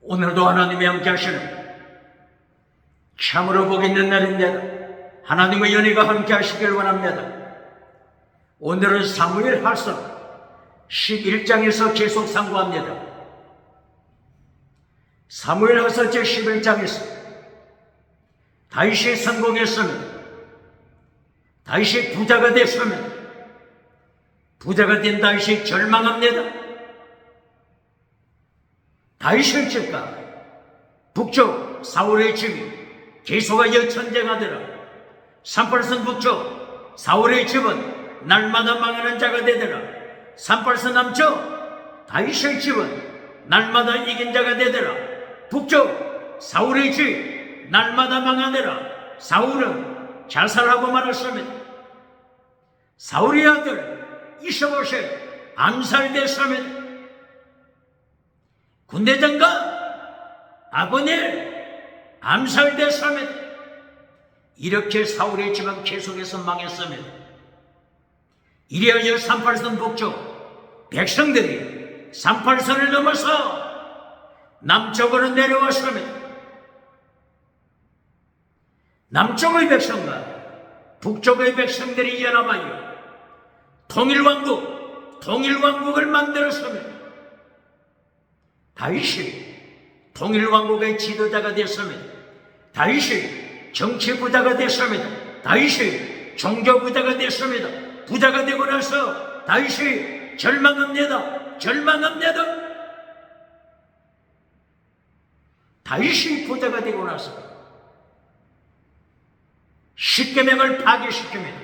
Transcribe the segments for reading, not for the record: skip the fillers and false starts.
오늘도 하나님이 함께 하시는 참으로 복 있는 날입니다. 하나님의 은혜가 함께 하시길 원합니다. 오늘은 사무엘하서 11장에서 계속 상고합니다. 사무엘하서 제11장에서 다윗이 성공했으면, 다윗이 부자가 됐으면, 부자가 된 다윗이 절망합니다. 다윗의 집과 북쪽 사울의 집이 계속하여 전쟁하더라. 38선 북쪽 사울의 집은 날마다 망하는 자가 되더라. 38선 남쪽 다윗의 집은 날마다 이긴 자가 되더라. 북쪽 사울의 집 날마다 망하더라. 사울은 자살하고 말았습니다. 사울의 아들 이스보셋 암살됐습니다. 군대장관 아브넬 암살됐습니다. 이렇게 사울의 집은 계속해서 망했습니다. 이리하여 38선 북쪽 백성들이 38선을 넘어서 남쪽으로 내려왔습니다. 남쪽의 백성과 북쪽의 백성들이 연합하여 통일왕국을 만들었습니다. 다윗이 통일왕국의 지도자가 됐습니다. 다윗이 정치부자가 됐습니다. 다윗이 종교부자가 됐습니다. 부자가 되고 나서 다윗이 절망합니다. 다윗이 부자가 되고 나서 십계명을 파괴시킵니다.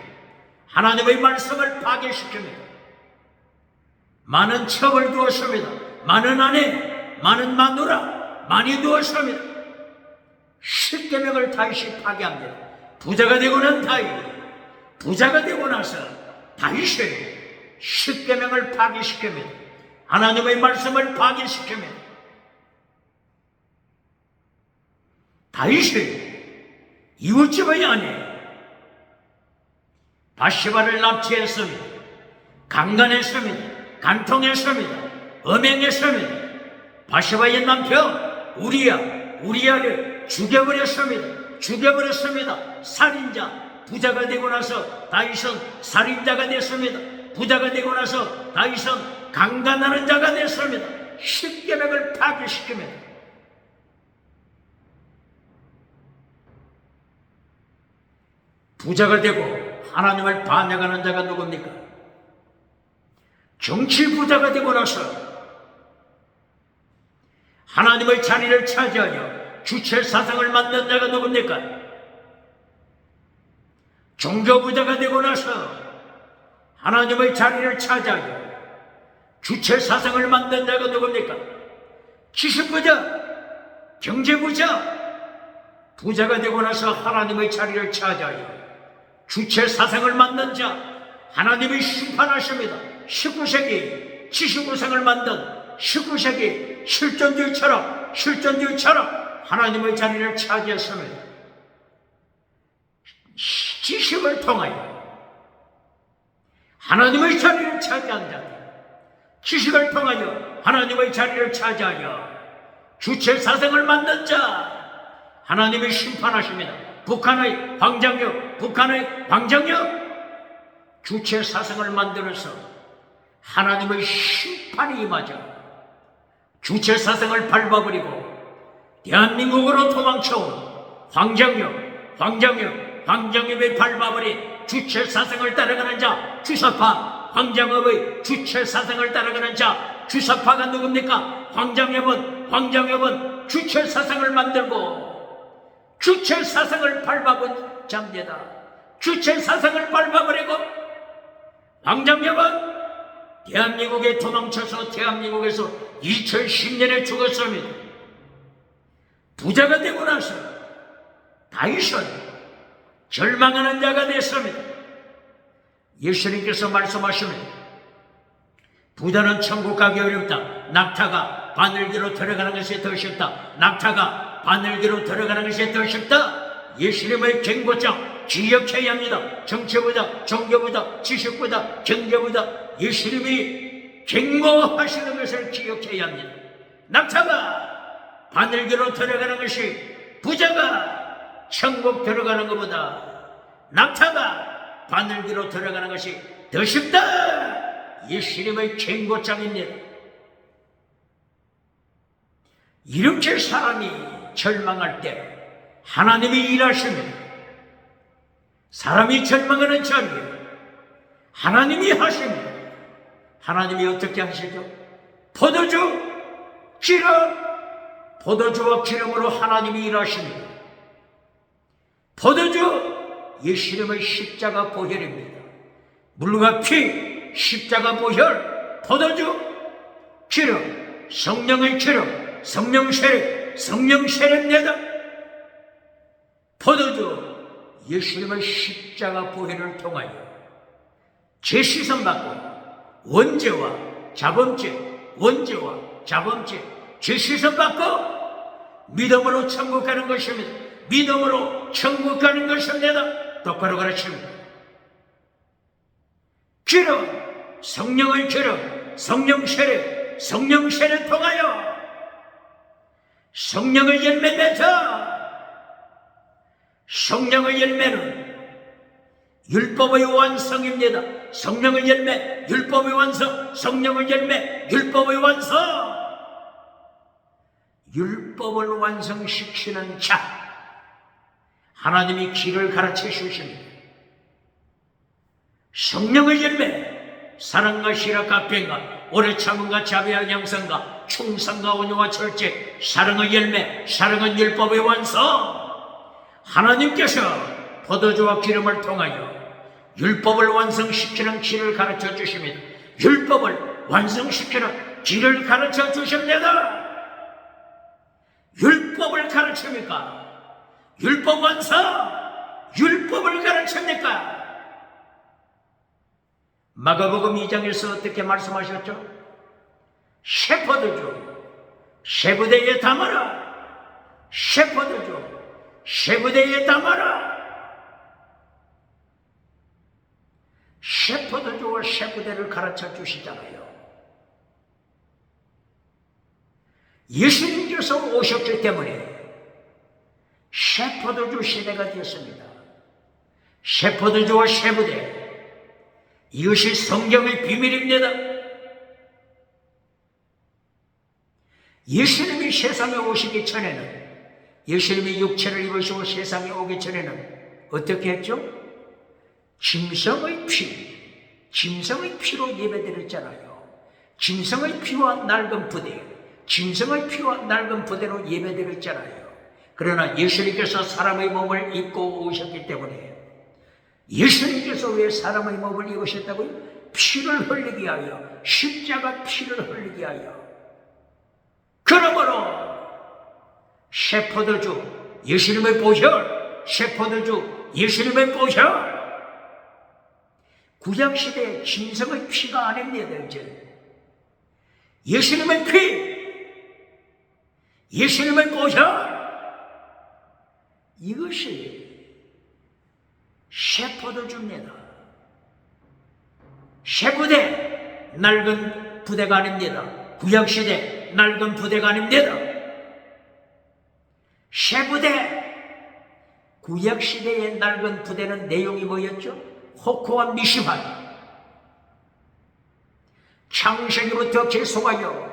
하나님의 말씀을 파괴시킵니다. 많은 첩을 두었습니다. 많은 아내, 많은 마누라 많이 두었습니다. 십계명을 다윗이 파괴합니다. 부자가 되고 난 다윗, 부자가 되고 나서 다윗이 십계명을 파괴시킵니다. 하나님의 말씀을 파괴시킵니다. 다윗이 이웃집의 아내 바시바를 납치했습니다. 강간했습니다. 간통했습니다. 음행했습니다. 바시바의 남편 우리야를 죽여버렸습니다. 살인자. 부자가 되고 나서 다윗은 살인자가 됐습니다. 부자가 되고 나서 다윗은 강간하는 자가 됐습니다. 십계명을 파괴시킵니다. 부자가 되고 하나님을 반역하는 자가 누굽니까? 정치 부자가 되고 나서 하나님의 자리를 차지하여 주체 사상을 만든 자가 누굽니까? 종교 부자가 되고 나서 하나님의 자리를 차지하여 주체 사상을 만든 자가 누굽니까? 지식 부자, 경제 부자, 부자가 되고 나서 하나님의 자리를 차지하여 주체 사상을 만든 자, 하나님이 심판하십니다. 19세기 79상을 만든 19세기 실존주의처럼 하나님의 자리를 차지했습니다. 지식을 통하여 하나님의 자리를 차지한 자, 지식을 통하여 하나님의 자리를 차지하여 주체 사상을 만든 자, 하나님이 심판하십니다. 북한의 황정역 주체 사상을 만들어서 하나님의 심판이 임하자 주체 사상을 밟아버리고 대한민국으로 도망쳐온 황정엽의 밟아버린 주체 사상을 따라가는 자 주사파, 황정엽의 주체 사상을 따라가는 자 주사파가 누굽니까? 황정엽은 주체 사상을 만들고 주체 사상을 밟아본 자입니다. 주체 사상을 밟아버리고 황정엽은 대한민국에 도망쳐서 대한민국에서 2010년에 죽었습니다. 부자가 되고 나서 다윗은 절망하는 자가 됐습니다. 예수님께서 말씀하시면 부자는 천국 가기 어렵다. 낙타가 바늘기로 들어가는 것이 더 쉽다. 낙타가 바늘기로 들어가는 것이 더 쉽다. 예수님의 경고장 기억해야 합니다. 정치보다, 종교보다, 지식보다, 경제보다 예수님이 경고하시는 것을 기억해야 합니다. 낙타가 바늘기로 들어가는 것이 부자가 천국 들어가는 것보다 낙타가 바늘기로 들어가는 것이 더 쉽다. 예수님의 경고장입니다. 이렇게 사람이 절망할 때 하나님이 일하십니다. 사람이 절망하는 자리에 하나님이 하십니다. 하나님이 어떻게 하시죠? 포도주, 기름, 포도주와 기름으로 하나님이 일하십니다. 포도주, 예수님의 십자가 보혈입니다. 물과 피, 십자가 보혈, 포도주, 기름, 성령의 기름, 성령 세례입니다. 포도주, 예수님의 십자가 보혈을 통하여 죄시선 받고 원죄와 자범죄, 죄시선 받고 믿음으로 천국 가는 것입니다. 믿음으로 천국 가는 것입니다. 똑바로 가르칩니다. 기름, 성령의 기름, 성령 세례 통하여 성령의 열매 맺어. 성령의 열매는 율법의 완성입니다. 성령의 열매, 율법의 완성, 성령의 열매, 율법의 완성. 율법을 완성시키는 자, 하나님이 길을 가르쳐 주십니다. 성령의 열매, 사랑과 희락과 평강, 오래 참음과 자비와 양선과 충성과 온유와 절제, 사랑의 열매, 사랑은 율법의 완성. 하나님께서 포도주와 기름을 통하여 율법을 완성시키는 길을 가르쳐 주십니다. 율법을 완성시키는 길을 가르쳐 주십니다. 율법을 가르칩니까? 율법 완성, 율법을 가르칩니까? 마가복음 2장에서 어떻게 말씀하셨죠? 셰퍼드주, 셰부대에 담아라. 셰퍼드주, 셰부대에 담아라. 셰퍼드주와 셰부대를 가르쳐 주시잖아요. 예수님께서 오셨기 때문에 셰퍼드주 시대가 되었습니다. 셰퍼드주와 셰부대, 이것이 성경의 비밀입니다. 예수님이 세상에 오시기 전에는, 예수님이 육체를 입으시고 세상에 오기 전에는 어떻게 했죠? 짐승의 피로 예배드렸잖아요. 짐승의 피와 낡은 부대, 짐승의 피와 낡은 부대로 예배드렸잖아요. 그러나 예수님께서 사람의 몸을 입고 오셨기 때문에, 예수님께서 왜 사람의 몸을 입으셨다고요? 피를 흘리게 하여, 십자가 피를 흘리게 하여. 그러므로 셰퍼드주, 예수님의 보혈, 셰퍼드주, 예수님의 보혈. 구약시대의 짐승의 피가 아닙니다. 이제 예수님의 피, 예수님의 보혈, 이것이 셰퍼드주입니다. 셰부대, 낡은 부대가 아닙니다. 구약시대 낡은 부대가 아닙니다. 셰부대, 구약시대의 낡은 부대는 내용이 뭐였죠? 호크와 미시밭, 창세기부터 계속하여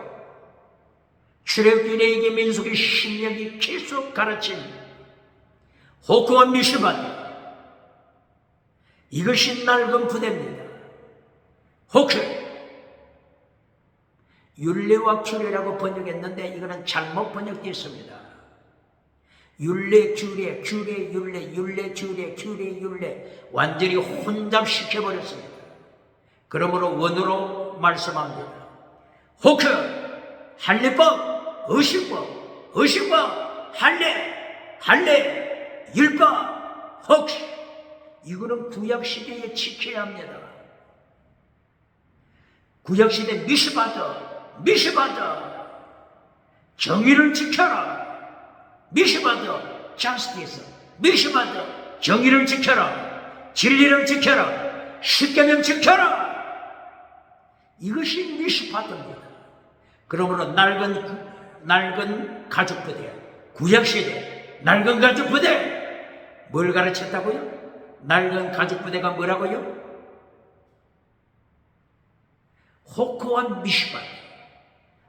출애굽기 레위기 민수기 신명기 계속 가르친 호크와 미시밭, 이것이 낡은 부대입니다. 호크, 율례와 규례라고 번역했는데 이거는 잘못 번역되었습니다. 율례, 규례, 규례, 율례, 율례, 규례, 규례, 율례 완전히 혼잡시켜버렸습니다. 그러므로 원어로 말씀합니다. 호크, 할례법, 의식법, 할례, 율법, 호크, 이거는 구약시대에 지켜야 합니다. 구약시대 미시바드, 정의를 지켜라. 미시바드, 자스티스, 미시바드, 정의를 지켜라. 진리를 지켜라. 십계명 지켜라. 이것이 미시바드입니다. 그러므로 낡은 낡은 가죽부대, 구약시대 낡은 가죽부대. 뭘 가르쳤다고요? 낡은 가죽부대가 뭐라고요? 호크와 미슈바,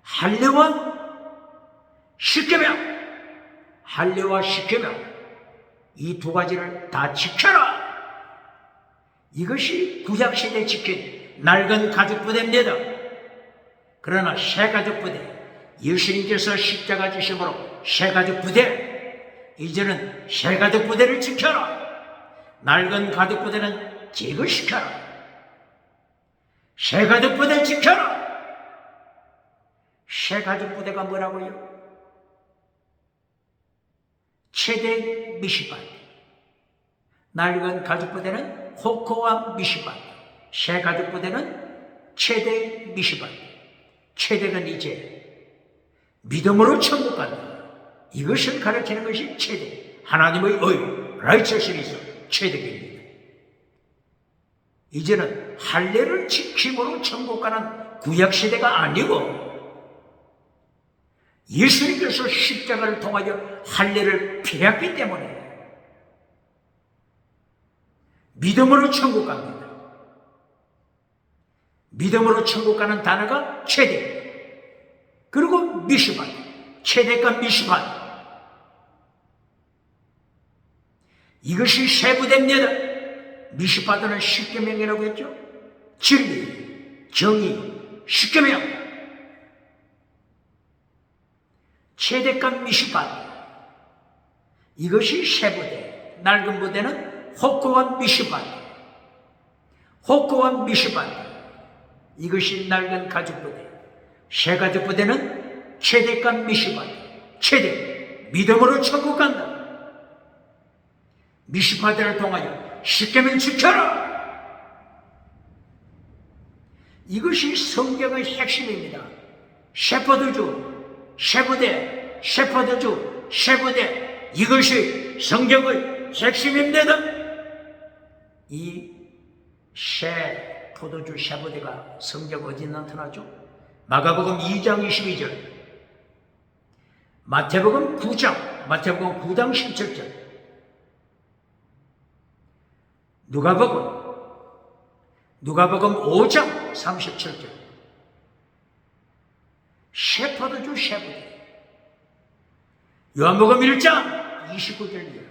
할례와 십계명, 할례와 십계명, 이 두 가지를 다 지켜라. 이것이 구약시대에 지킨 낡은 가죽부대입니다. 그러나 새 가죽부대, 예수님께서 십자가 지심으로 새 가죽부대, 이제는 새 가죽부대를 지켜라. 낡은 가죽부대는 제거시켜라. 새 가죽부대 지켜라. 새 가죽부대가 뭐라고요? 최대 미시반. 낡은 가죽부대는 호코와 미시반. 새 가죽부대는 최대 미시반. 최대는 이제 믿음으로 천국 간다. 이것을 가르치는 것이 최대. 하나님의 의, 라이처스니스 최대입니다. 이제는 할례를 지킴으로 천국 가는 구약시대가 아니고 예수님께서 십자가를 통하여 할례를 피했기 때문에 믿음으로 천국 갑니다. 믿음으로 천국 가는 단어가 최대, 그리고 미시반, 최대가 미시반. 이것이 세부대입니다. 미시바드는 십계명이라고 했죠. 진리, 정의, 십계명. 최대감 미시바드, 이것이 세부대. 낡은 부대는 호크와 미시바드, 호크와 미시바드, 이것이 낡은 가죽부대. 새 가죽부대는 최대감 미시바드, 최대, 믿음으로 천국 간다. 미시바드를 통하여 십계명 지켜라. 이것이 성경의 핵심입니다. 셰퍼드주, 셰부대, 셰퍼드주, 셰부대, 이것이 성경의 핵심입니다. 이 셰퍼드주, 셰부대가 성경 어디 나타나죠? 마가복음 2장 22절, 마태복음 9장, 마태복음 9장 17절, 누가복음 5장 37절. 셰퍼드주 셰부대. 요한복음 1장 29절이에요.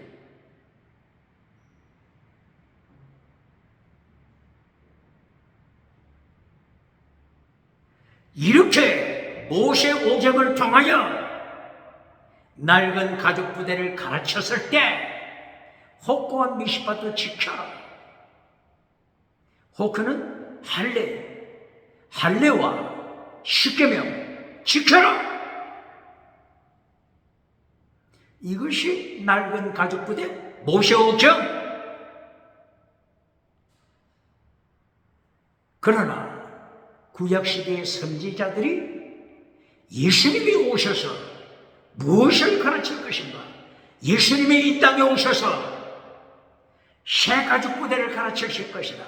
이렇게 모세 오경을 통하여 낡은 가죽부대를 가르쳤을 때 호크와 미시바도 지켜라. 호크는 할례와 십계명 지켜라. 이것이 낡은 가죽부대 모세오경. 그러나 구약시대의 선지자들이 예수님이 오셔서 무엇을 가르칠 것인가, 예수님이 이 땅에 오셔서 새 가죽부대를 가르치실 것이다,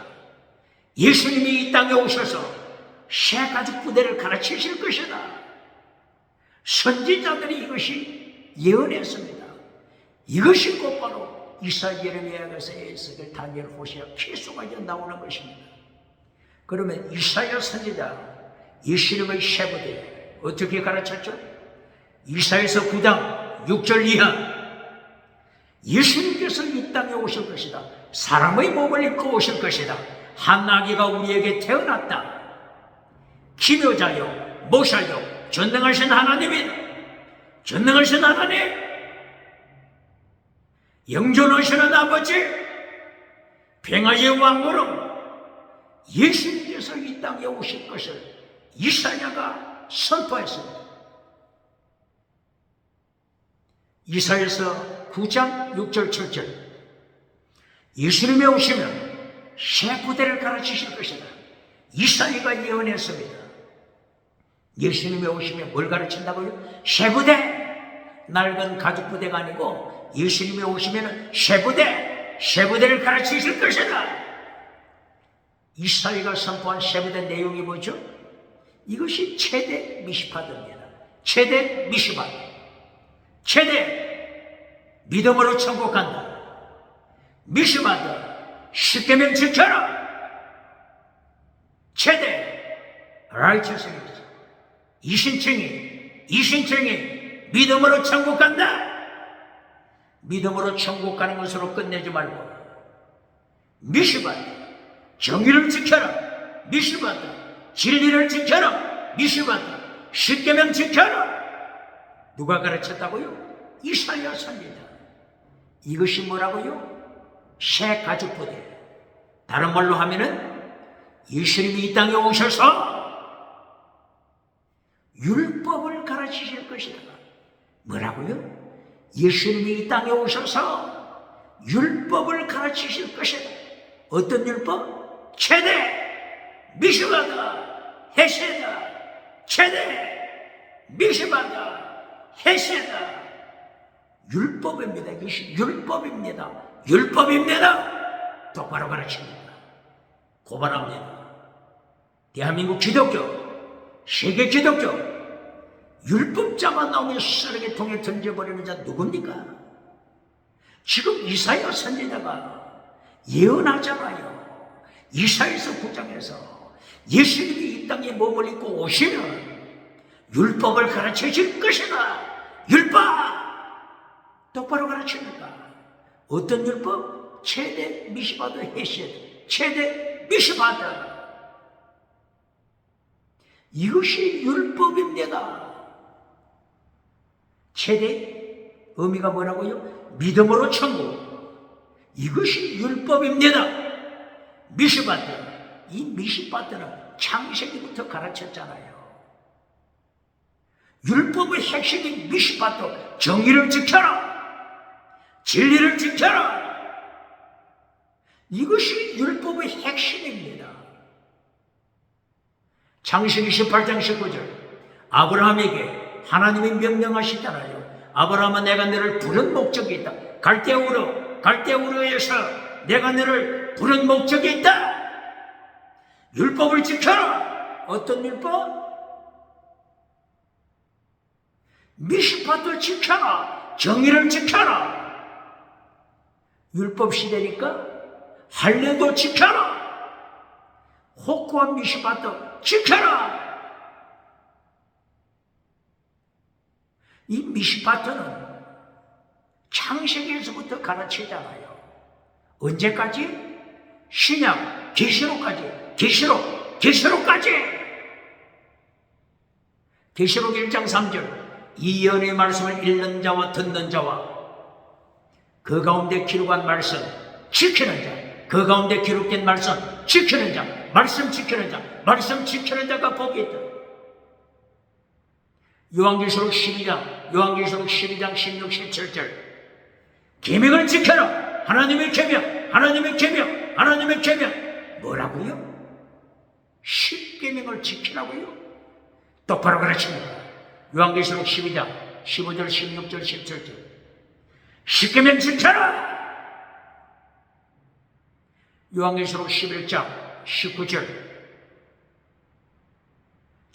예수님이 이 땅에 오셔서 새 가죽부대를 가르치실 것이다, 선지자들이 이것이 예언했습니다. 이것이 곧바로 이사야, 예레미야, 에스겔, 다니엘, 호세아, 계속하여 나오는 것입니다. 그러면 이사야 선지자 예수님의 세부대 어떻게 가르쳤죠? 이사야서 9장 6절 이하, 예수님께서 이 땅에 오실 것이다, 사람의 몸을 입고 오실 것이다, 한 아기가 우리에게 태어났다, 기묘자요 모사요 전능하신 하나님이다, 전능하신 하나님, 영존하시는 아버지, 평화의 왕으로 예수님께서 이 땅에 오실 것을 이사야가 선포했습니다. 이사야서 9장 6절 7절, 예수님이 오시면 새 부대를 가르치실 것이다, 이사야가 예언했습니다. 예수님이 오시면 뭘 가르친다고요? 새 부대, 낡은 가죽 부대가 아니고 예수님이 오시면 새 부대를 가르치실 것이다. 이사야가 선포한 새 부대 내용이 뭐죠? 이것이 최대 미시파드입니다. 최대 미시바, 최대 믿음으로 천국 간다. 미시바드 십계명 지켜라. 최대 라이처스니스, 이신청이 믿음으로 천국 간다. 믿음으로 천국 가는 것으로 끝내지 말고 미시바드 정의를 지켜라. 미시바드 진리를 지켜라. 미시바드 십계명 지켜라. 누가 가르쳤다고요? 이사야 선지자. 이것이 뭐라고요? 새 가죽 부대. 다른 말로 하면은 예수님이 이 땅에 오셔서 율법을 가르치실 것이다. 뭐라고요? 예수님이 이 땅에 오셔서 율법을 가르치실 것이다. 어떤 율법? 최대 미시바다 헤세다. 최대 미시바다 헤세다. 율법입니다. 이것이 율법입니다. 율법입니다. 똑바로 가르칩니다. 고발합니다. 대한민국 기독교, 세계 기독교, 율법자만 나오면 쓰레기통에 던져버리는 자 누굽니까? 지금 이사야 선지자가 예언하잖아요. 이사야서 9장에서 예수님이 이 땅에 몸을 입고 오시면 율법을 가르쳐 줄 것이다. 율법! 똑바로 가르칩니다. 어떤 율법? 최대 미시바드 헤셋, 최대 미시바드. 이것이 율법입니다. 최대 의미가 뭐라고요? 믿음으로 천국. 이것이 율법입니다. 미시바드. 이 미시바드는 창세기부터 가르쳤잖아요. 율법의 핵심이 미시바드. 정의를 지켜라. 진리를 지켜라. 이것이 율법의 핵심입니다. 창세기 18장 19절 아브라함에게 하나님이 명령하시잖아요. 아브라함아, 내가 너를 부른 목적이 있다. 갈대우르에서 내가 너를 부른 목적이 있다. 율법을 지켜라. 어떤 율법? 미시바도 지켜라. 정의를 지켜라. 율법 시대니까 할례도 지켜라. 호쿠와 미시바도 지켜라. 이 미시바트는 창세기에서부터 가르치잖아요. 언제까지? 신약, 계시록까지. 계시록까지. 계시록 1장 3절 이 예언의 말씀을 읽는 자와 듣는 자와 그 가운데 기록한 말씀 지키는 자, 그 가운데 기록된 말씀 지키는 자, 말씀 지키는 자, 말씀 지키는 자가 복이 있다. 요한계시록 12장 16, 17절 계명을 지켜라. 하나님의 계명, 하나님의 계명, 하나님의 계명. 뭐라고요? 10계명을 지키라고요? 똑바로 가르칩니다. 요한계시록 12장 15절, 16절, 17절 10계명 지켜라. 요한계시록 11장 19절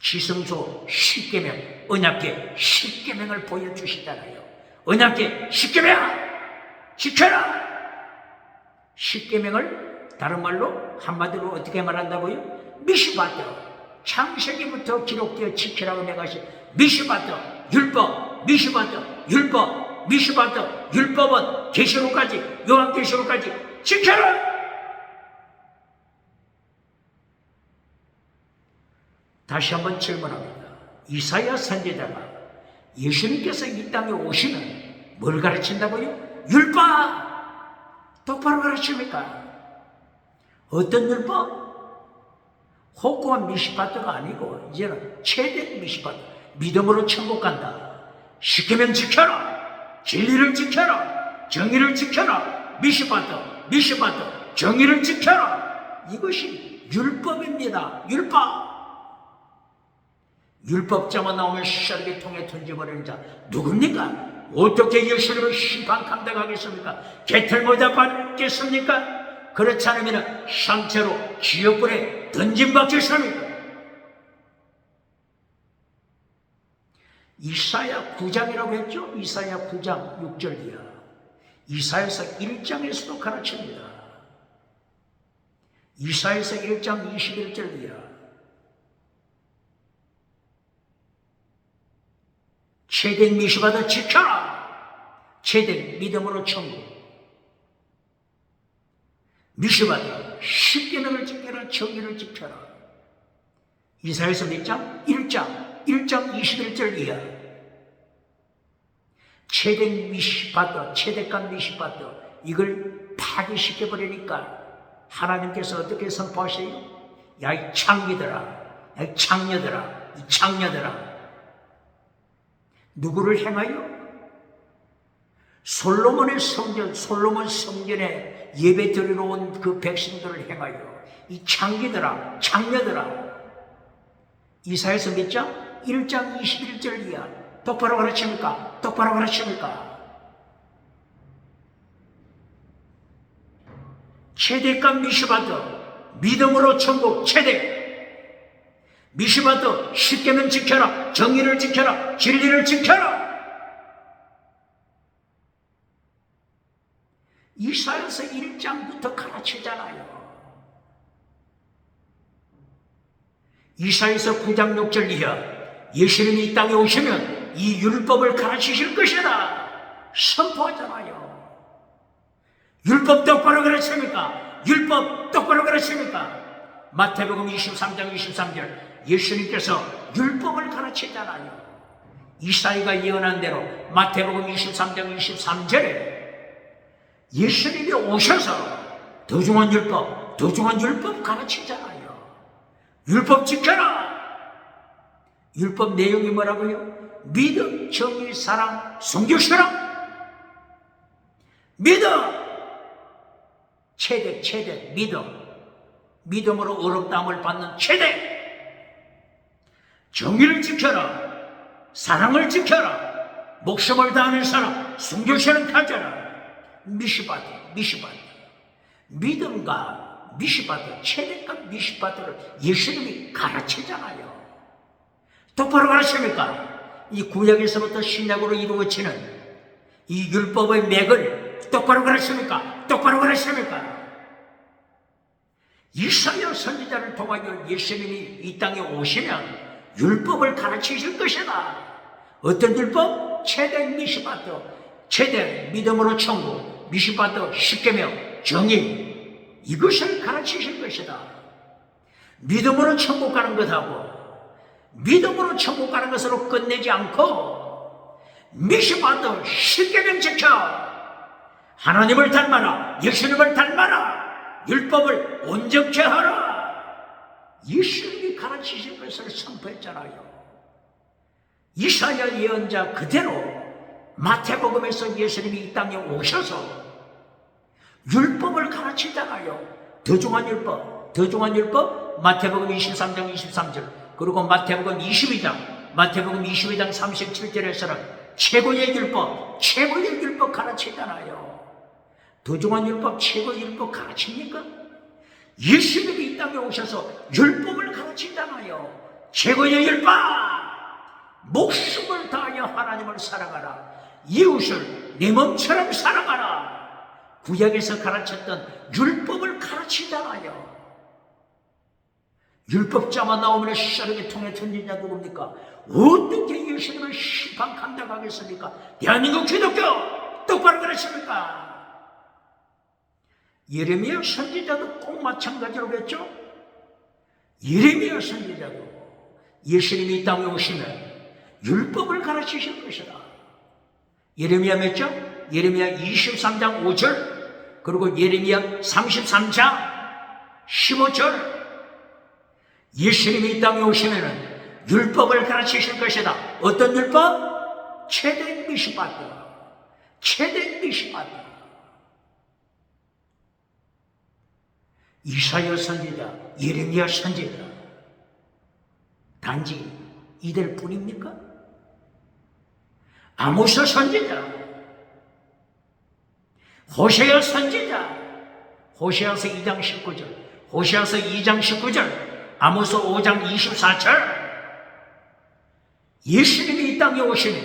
지성소 10계명, 언약계 10계명을 보여주시잖아요. 언약계 10계명 지켜라. 10계명을 다른 말로 한마디로 어떻게 말한다고요? 미시바드. 창세기부터 기록되어 지키라고 내가 하신 미시바드 율법, 미시바드 율법, 미시바드 율법은 계시록까지, 요한계시록까지 지켜라. 다시 한번 질문합니다. 이사야 선지자가 예수님께서 이 땅에 오시면 뭘 가르친다고요? 율법! 똑바로 가르칩니까? 어떤 율법? 호구와 미시바트가 아니고 이제는 최대 미시바트. 믿음으로 천국 간다. 시키면 지켜라. 진리를 지켜라. 정의를 지켜라. 미시바트 정의를 지켜라. 이것이 율법입니다. 율법자만 나오면 쓰레기통에 던져버리는 자 누굽니까? 어떻게 예수님을 심판 감당하겠습니까? 개털모자 받겠습니까? 그렇지 않으면 상체로 지옥불에 던짐받겠습니까? 이사야 9장이라고 했죠? 이사야 9장 6절이야. 이사야서 1장에서도 가르칩니다. 이사야서 1장 21절이야. 체된 미시바도 지켜라. 체된 믿음으로 천국. 미시바도 십계명을 지켜라. 정의를 지켜라. 이사야서 몇 장? 1장 21절이야. 체된 미시바도, 체대간 미시바도 이걸 파괴시켜버리니까 하나님께서 어떻게 선포하세요? 야, 이 창기들아, 야, 이 창녀들아, 이 창녀들아. 누구를 행하여? 솔로몬의 성전, 솔로몬 성전에 예배 드리러 온 그 백성들을 행하여 이 창기들아, 창녀들아. 이사야서 몇 장? 1장 21절이야. 똑바로 가르칩니까? 똑바로 가르칩니까? 체대간 미시바도 믿음으로 천국 체대. 미시바도 십계명 지켜라. 정의를 지켜라. 진리를 지켜라. 이사야서 1장부터 가르치잖아요. 이사야서 9장 6절 이하 예수님이 이 땅에 오시면 이 율법을 가르치실 것이다 선포하잖아요. 율법 똑바로 가르칩니까? 율법 똑바로 가르칩니까? 마태복음 23장 23절 예수님께서 율법을 가르치잖아요. 이사야가 예언한 대로 마태복음 23장 23절에 예수님이 오셔서 도중한 율법 가르치잖아요. 율법 지켜라. 율법 내용이 뭐라고요? 믿음, 정의, 사랑, 순교시라. 믿음, 체대, 믿음으로 어렵다함을 받는 체대. 정의를 지켜라. 사랑을 지켜라. 목숨을 다하는 사람, 순교시는 가져라. 미시바드. 믿음과 미시바드, 체대과 미시바드를 예수님이 가르치잖아요. 똑바로 가르칩니까? 이 구약에서부터 신약으로 이루어지는 이 율법의 맥을 똑바로 가르칩니까? 똑바로 가르칩니까? 이사야 선지자를 통하여 예수님이 이 땅에 오시면 율법을 가르치실 것이다. 어떤 율법? 체대 미시바드, 체대 믿음으로 천국, 미시바드 십계명 정의, 이것을 가르치실 것이다. 믿음으로 천국 가는 것하고 믿음으로 천국 가는 것으로 끝내지 않고 미시바드 십계명 지켜 하나님을 닮아라. 예수님을 닮아라. 율법을 온전케 하라. 예수님이 가르치실 것을 선포했잖아요. 이사야 예언자 그대로 마태복음에서 예수님이 이 땅에 오셔서 율법을 가르치잖아요. 더 중한 율법 마태복음 23장 23절 그리고 마태복음 22장 37절에서는 최고의 율법 가르치잖아요. 더 중한 율법, 최고의 율법 가르칩니까? 예수님이 이 땅에 오셔서 율법을 가르치잖아요. 최고의 율법, 목숨을 다하여 하나님을 사랑하라. 이웃을 내 몸처럼 사랑하라. 구약에서 가르쳤던 율법을 가르치잖아요. 율법자만 나오면 시사르게 통해 던진 자 누굽니까? 어떻게 예수님을 심판 감당하겠습니까? 대한민국 기독교 똑바로 가르칩니까? 예레미야 선지자도 꼭 마찬가지로 그랬죠? 예레미야 선지자도 예수님이 이 땅에 오시면 율법을 가르치실 것이다. 예레미야 몇 장? 예레미야 23장 5절 그리고 예레미야 33장 15절 예수님이 이 땅에 오시면 율법을 가르치실 것이다. 어떤 율법? 체대 미시바드. 이사야 선지자, 예레미야 선지자 단지 이들 뿐입니까? 아모스 선지자, 호세아 선지자, 호세아서 2장 19절, 호세아서 2장 19절, 아모스 5장 24절 예수님이 이 땅에 오시면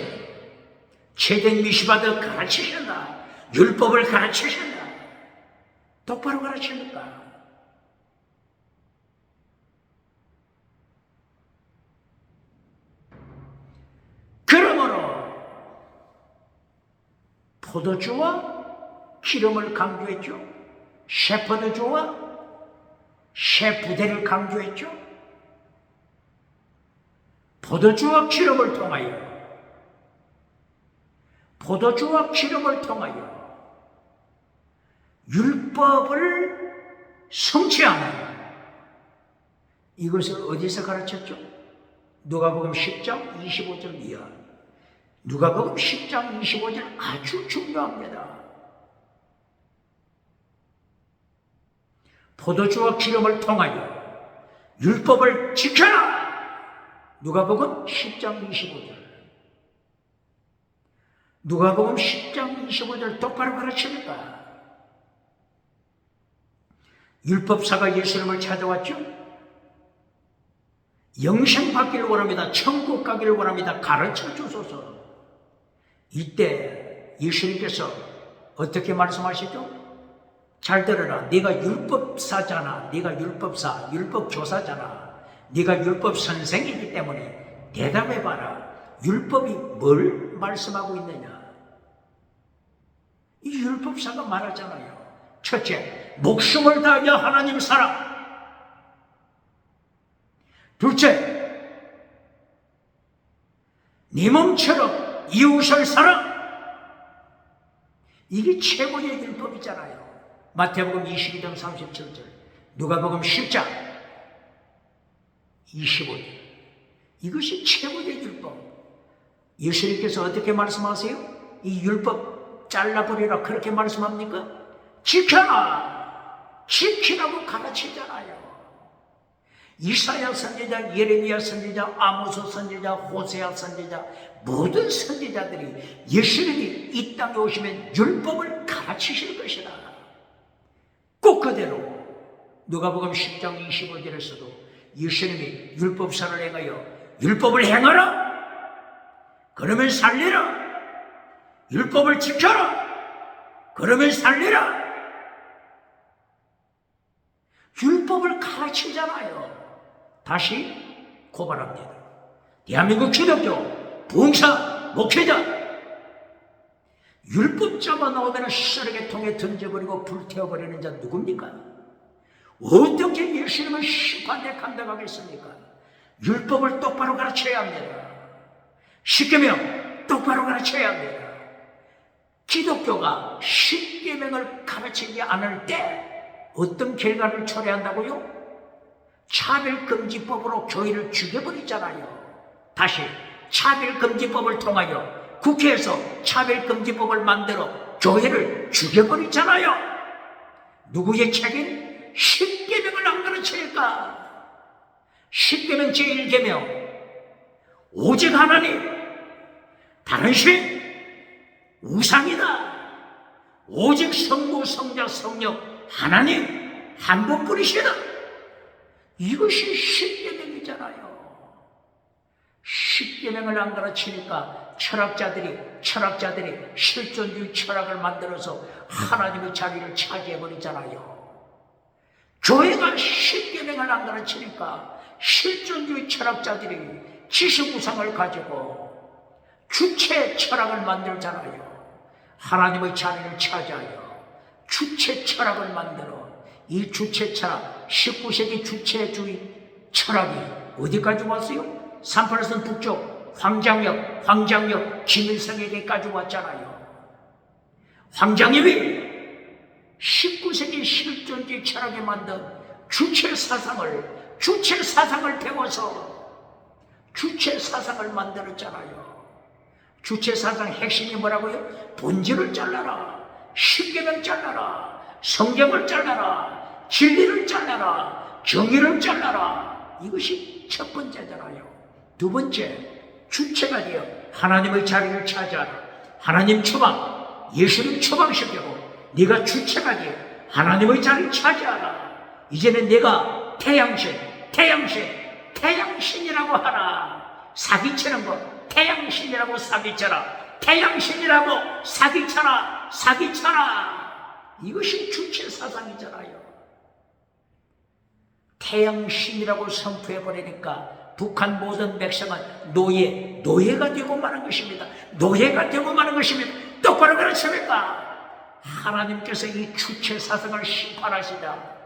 제된 미시바도 가르치신다. 율법을 가르치신다. 똑바로 가르칩니까? 그러므로 포도주와 기름을 강조했죠. 셰퍼드주와 셰프대를 강조했죠. 포도주와 기름을 통하여 율법을 성취하는, 이것을 어디서 가르쳤죠? 누가복음 10장 25절 이하. 누가복음 10장 25절 아주 중요합니다. 포도주와 기름을 통하여 율법을 지켜라. 누가복음 10장 25절. 누가복음 10장 25절 똑바로 가르칩니다. 율법사가 예수님을 찾아왔죠. 영생 받기를 원합니다. 천국 가기를 원합니다. 가르쳐 주소서. 이때 예수님께서 어떻게 말씀하시죠? 잘 들어라. 네가 율법사잖아. 네가 율법사, 율법교사잖아. 네가 율법 선생이기 때문에 대답해봐라. 율법이 뭘 말씀하고 있느냐? 이 율법사가 말하잖아요. 첫째, 목숨을 다하여 하나님 사랑. 둘째, 네 몸처럼 이웃을 사랑. 이게 최고의 율법이잖아요. 마태복음 22장 37절, 누가복음 10장 25절. 이것이 최고의 율법. 예수님께서 어떻게 말씀하세요? 이 율법 잘라버리라 그렇게 말씀합니까? 지켜라! 지키라고 가르치잖아요. 이사야 선지자, 예레미야 선지자, 아모스 선지자, 호세아 선지자, 모든 선지자들이 예수님이 이 땅에 오시면 율법을 가르치실 것이다. 꼭 그대로 누가복음 10장 25절에서도 예수님이 율법사를 행하여 율법을 행하라. 그러면 살리라. 율법을 지켜라. 그러면 살리라. 율법을 가르치잖아요. 다시 고발합니다. 대한민국 기독교 봉사 목회자, 율법자만 나오면 쓰레기통에 던져버리고 불태워버리는 자 누굽니까? 어떻게 예수님을 심판대 감당하겠습니까? 율법을 똑바로 가르쳐야 합니다. 십계명 똑바로 가르쳐야 합니다. 기독교가 십계명을 가르치지 않을 때 어떤 결과를 초래한다고요? 차별금지법으로 교회를 죽여버리잖아요. 다시 차별금지법을 통하여 국회에서 차별금지법을 만들어 교회를 죽여버리잖아요. 누구의 책임? 십계명을 안 가르치니까. 십계명 제1계명 오직 하나님, 다른 신 우상이다. 오직 성부, 성자, 성령 하나님 한 분뿐이시다. 이것이 십계명이잖아요. 십계명을 안 가르치니까 철학자들이 실존주의 철학을 만들어서 하나님의 자리를 차지해버리잖아요. 교회가 십계명을 안 가르치니까 실존주의 철학자들이 지식우상을 가지고 주체 철학을 만들잖아요. 하나님의 자리를 차지하여 주체 철학을 만들어 이 주체 철학, 19세기 주체주의 철학이 어디까지 왔어요? 38선 북쪽 황장엽 김일성에게까지 왔잖아요. 황장엽이 19세기 실존주의 철학에 만든 주체 사상을 배워서 주체 사상을 만들었잖아요. 주체 사상 핵심이 뭐라고요? 본질을 잘라라, 십계명 잘라라, 성경을 잘라라, 진리를 잘라라, 정의를 잘라라. 이것이 첫 번째잖아요. 두 번째, 주체가 되어 하나님의 자리를 차지하라. 하나님 추방, 예수님 추방시키고 네가 주체가 되어 하나님의 자리를 차지하라. 이제는 내가 태양신이라고 하라. 사기치는 것, 태양신이라고 사기쳐라. 태양신이라고 사기쳐라. 사기쳐라. 이것이 주체사상이잖아요. 태양신이라고 선포해버리니까 북한 모든 백성은 노예가 되고 마는 것입니다. 노예가 되고 마는 것입니다. 똑바로 그렇습니까? 하나님께서 이 주체사상을 심판하시다.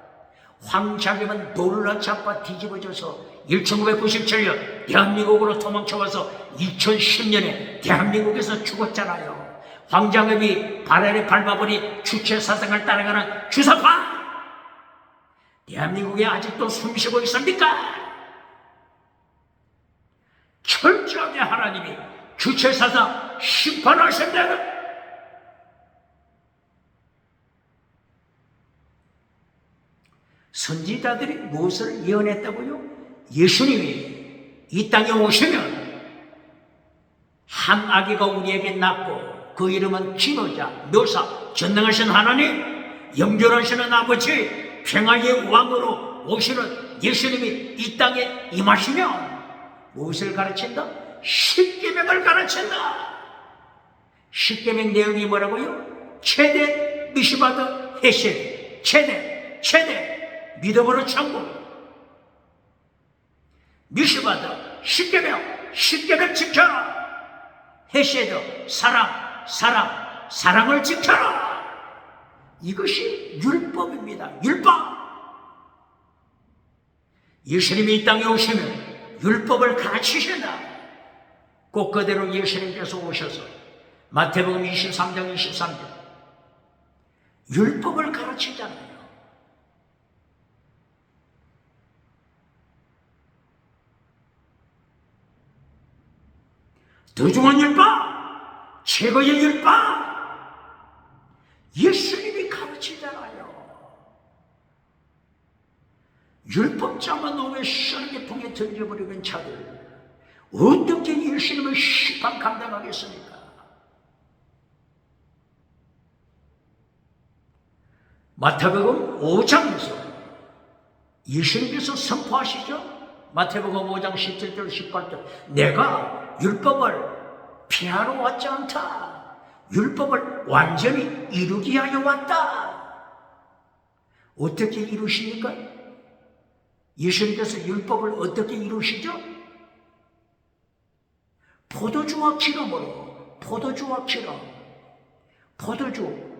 황자겸은 돌로 잡아 뒤집어져서 1997년 대한민국으로 도망쳐와서 2010년에 대한민국에서 죽었잖아요. 황자겸이 발아래 밟아버린 주체사상을 따라가는 주사파! 대한민국에 아직도 숨쉬고 있습니까? 철저하게 하나님이 주체사상 심판하신다는 선지자들이 무엇을 예언했다고요? 예수님이 이 땅에 오시면 한 아기가 우리에게 낳고 그 이름은 진노자, 묘사, 전능하신 하나님, 영존하시는 아버지, 평화의 왕으로 오시는 예수님이 이 땅에 임하시면 무엇을 가르친다? 십계명을 가르친다. 십계명 내용이 뭐라고요? 최대 미시바드 헤셋, 최대 믿음으로 천국, 미시바드 십계명 지켜라. 헤세드 사랑을 지켜라. 이것이 율법입니다. 율법. 예수님이 이 땅에 오시면 율법을 가르치신다. 꼭 그대로 예수님께서 오셔서 마태복음 23장 23절 율법을 가르치잖아요. 더 중요한 율법, 최고의 율법, 예수님이 가르치잖아요. 율법자만 놈의 시원하게 통에 던져버리는 자들 어떻게 예수님을 심판 감당하겠습니까? 마태복음 5장에서 예수님께서 선포하시죠. 마태복음 5장 17절 18절 내가 율법을 폐하러 왔지 않다. 율법을 완전히 이루기 위하여 왔다. 어떻게 이루십니까? 예수님께서 율법을 어떻게 이루시죠? 포도주와 기름으로, 포도주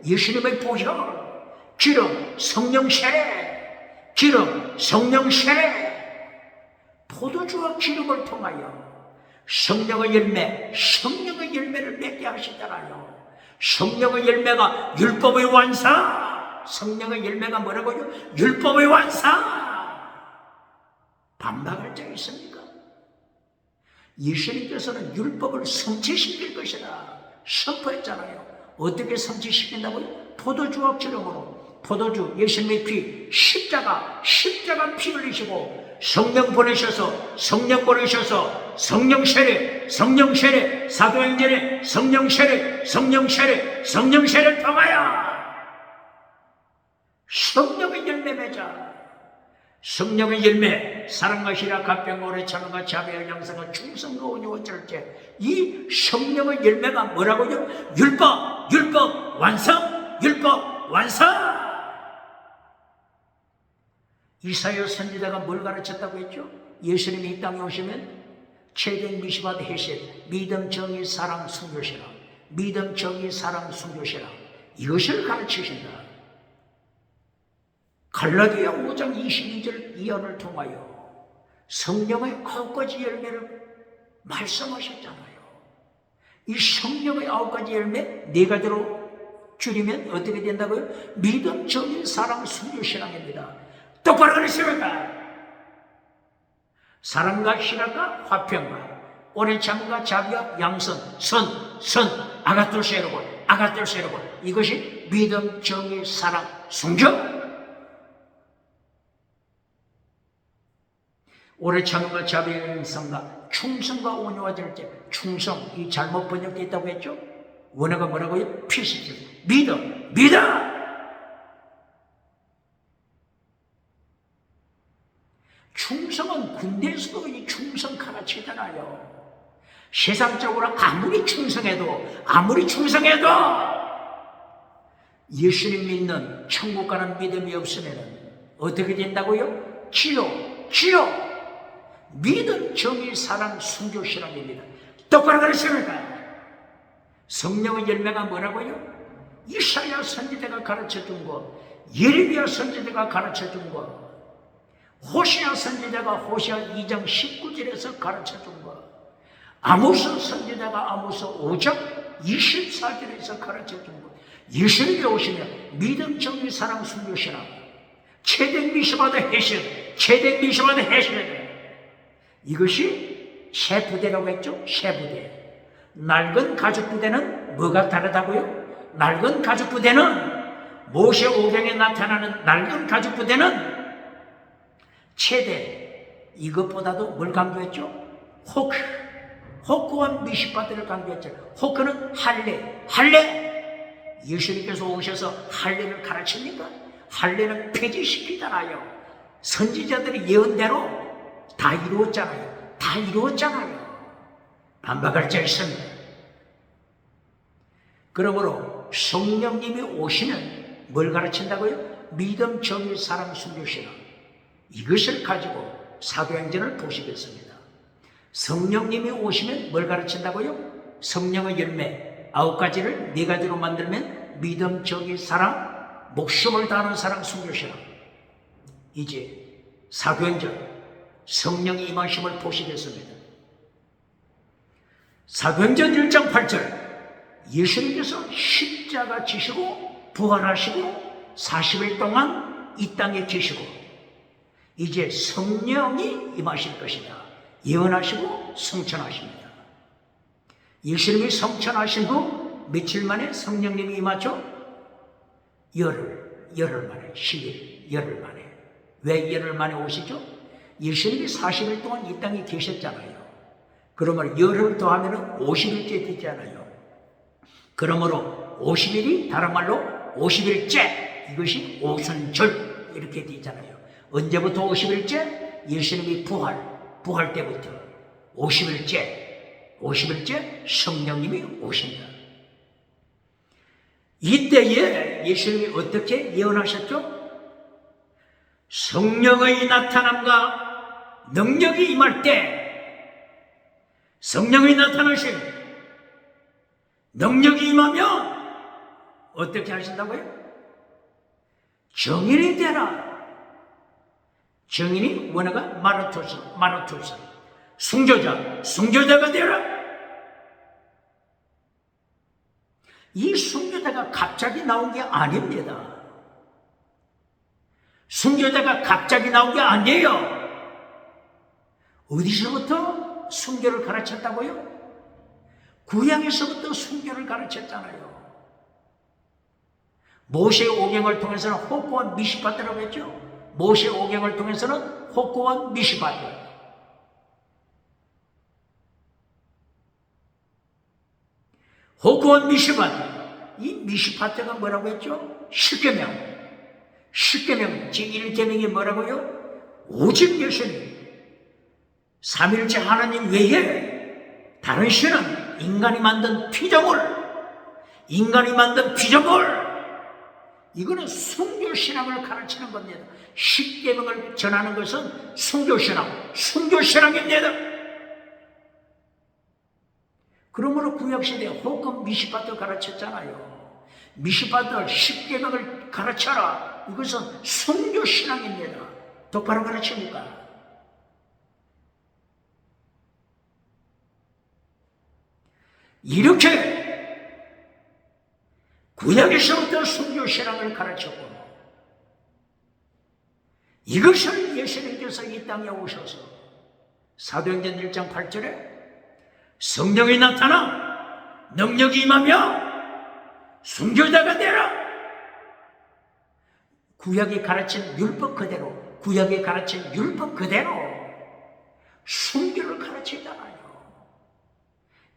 예수님의 보혈, 기름 성령 세례, 포도주와 기름을 통하여 성령의 열매를 맺게 하시잖아요. 성령의 열매가 율법의 완사. 성령의 열매가 뭐라고요? 율법의 완사. 반박할 자 있습니까? 예수님께서는 율법을 성취시킬 것이라 선포했잖아요. 어떻게 성취시킨다고요? 포도주와 기름으로, 포도주 예수님의 피, 십자가 피 흘리시고 성령 보내셔서 성령 세례, 사도행전에 성령 세례를 통하여 성령의 열매 맺어. 성령의 열매, 사랑과 희락, 갑병, 오래 참음과 자비와 양성과 충성과 온유와 절제. 이 성령의 열매가 뭐라고요? 율법 완성. 이사야 선지자가 뭘 가르쳤다고 했죠? 예수님이 이 땅에 오시면 최대 미시바드 헤셋, 믿음, 정의, 사랑, 순교시라. 이것을 가르치신다. 갈라디아 5장 22절 이언을 통하여 성령의 9가지 열매를 말씀하셨잖아요. 이 성령의 9가지 열매 4가지로 줄이면 어떻게 된다고요? 믿음, 정의, 사랑, 순교시랑입니다. 똑바로 그랬습니까? 사랑과 희락과 화평과 오래 참음과 자비와 양선, 아가톨세로고 이것이 믿음, 정의, 사랑, 순교. 오래 참음과 자비와 양선과 충성과 온유와 절제. 충성, 이 잘못 번역되어 있다고 했죠? 원어가 뭐라고요? 피시죠. 믿음. 충성은 군대에서도 이 충성 가르치잖아요. 세상적으로 아무리 충성해도 예수님 믿는 천국 가는 믿음이 없으면 어떻게 된다고요? 기록 믿음, 정의, 사랑, 순교, 신앙입니다. 똑바로 가르쳐볼까? 성령의 열매가 뭐라고요? 이사야 선지자가 가르쳐준 거, 예레미야 선지자가 가르쳐준 거, 호시아 선지자가 호시아 2장 19절에서 가르쳐준 거, 아모스 선지자가 아모스 5장 24절에서 가르쳐준 거, 예수님이 오시면 믿음, 정의, 사랑, 순교, 신앙, 체득 미시마다 해셔야 돼. 이것이 새 부대라고 했죠? 새 부대. 낡은 가죽 부대는 뭐가 다르다고요? 낡은 가죽 부대는 모세 오경에 나타나는 낡은 가죽 부대는 최대, 이것보다도 뭘 강조했죠? 호크와 미시파트를 강조했죠. 호크는 할례. 예수님께서 오셔서 할례를 가르칩니까? 할례는 폐지시키잖아요. 선지자들이 예언대로 다 이루었잖아요. 반박할 자 있습니다. 그러므로 성령님이 오시면 뭘 가르친다고요? 믿음, 정의, 사랑, 순교, 신앙. 이것을 가지고 사도행전을 보시겠습니다. 성령님이 오시면 뭘 가르친다고요? 성령의 열매 9가지를 4가지로 만들면 믿음, 정의, 사랑, 목숨을 다하는 사랑, 순교, 신앙. 이제 사도행전 성령이 임하심을 보시겠습니다. 사도행전 1장 8절 예수님께서 십자가 지시고 부활하시고 40일 동안 이 땅에 계시고 이제 성령이 임하실 것이다. 예언하시고 성천하십니다. 예수님이 성천하신 후 며칠 만에 성령님이 임하죠? 열흘 만에, 10일, 열흘 만에. 왜 열흘 만에 오시죠? 예수님이 40일 동안 이 땅에 계셨잖아요. 그러면 열흘 더하면 50일째 되잖아요. 그러므로 50일이 다른 말로 50일째, 이것이 오순절 이렇게 되잖아요. 언제부터 50일째? 예수님이 부활 때부터 50일째 성령님이 오신다. 이때에 예수님이 어떻게 예언하셨죠? 성령의 나타남과 능력이 임할 때 성령이 나타나신 능력이 임하면 어떻게 하신다고요? 정인이 되라. 정인이 원어가 마르토스. 순교자가 되라. 이 순교자가 갑자기 나온 게 아닙니다. 순교자가 갑자기 나온 게 아니에요. 어디서부터 순교를 가르쳤다고요? 구약에서부터 순교를 가르쳤잖아요. 모세 오경을 통해서는 호크와 미시파트라고 했죠. 모세 오경을 통해서는 호크와 미시파트. 호크와 미시파트. 이 미시파트가 뭐라고 했죠? 십계명 제1계명이 뭐라고요? 오직 예수님 삼일째 하나님 외에 다른 신은 인간이 만든 피조물 이거는 순교신앙을 가르치는 겁니다. 십계명을 전하는 것은 순교신앙입니다. 그러므로 구약시대에 호크 미시파트 가르쳤잖아요. 미시파트 십계명을 가르쳐라. 이것은 순교신앙입니다. 똑바로 가르칩니까? 이렇게 구약에서부터 순교신앙을 가르쳤고 이것을 예수님께서 이 땅에 오셔서 사도행전 1장 8절에 성령이 나타나 능력이 임하며 순교자가 되라. 구약이 가르친 율법 그대로 순교를 가르치잖아요.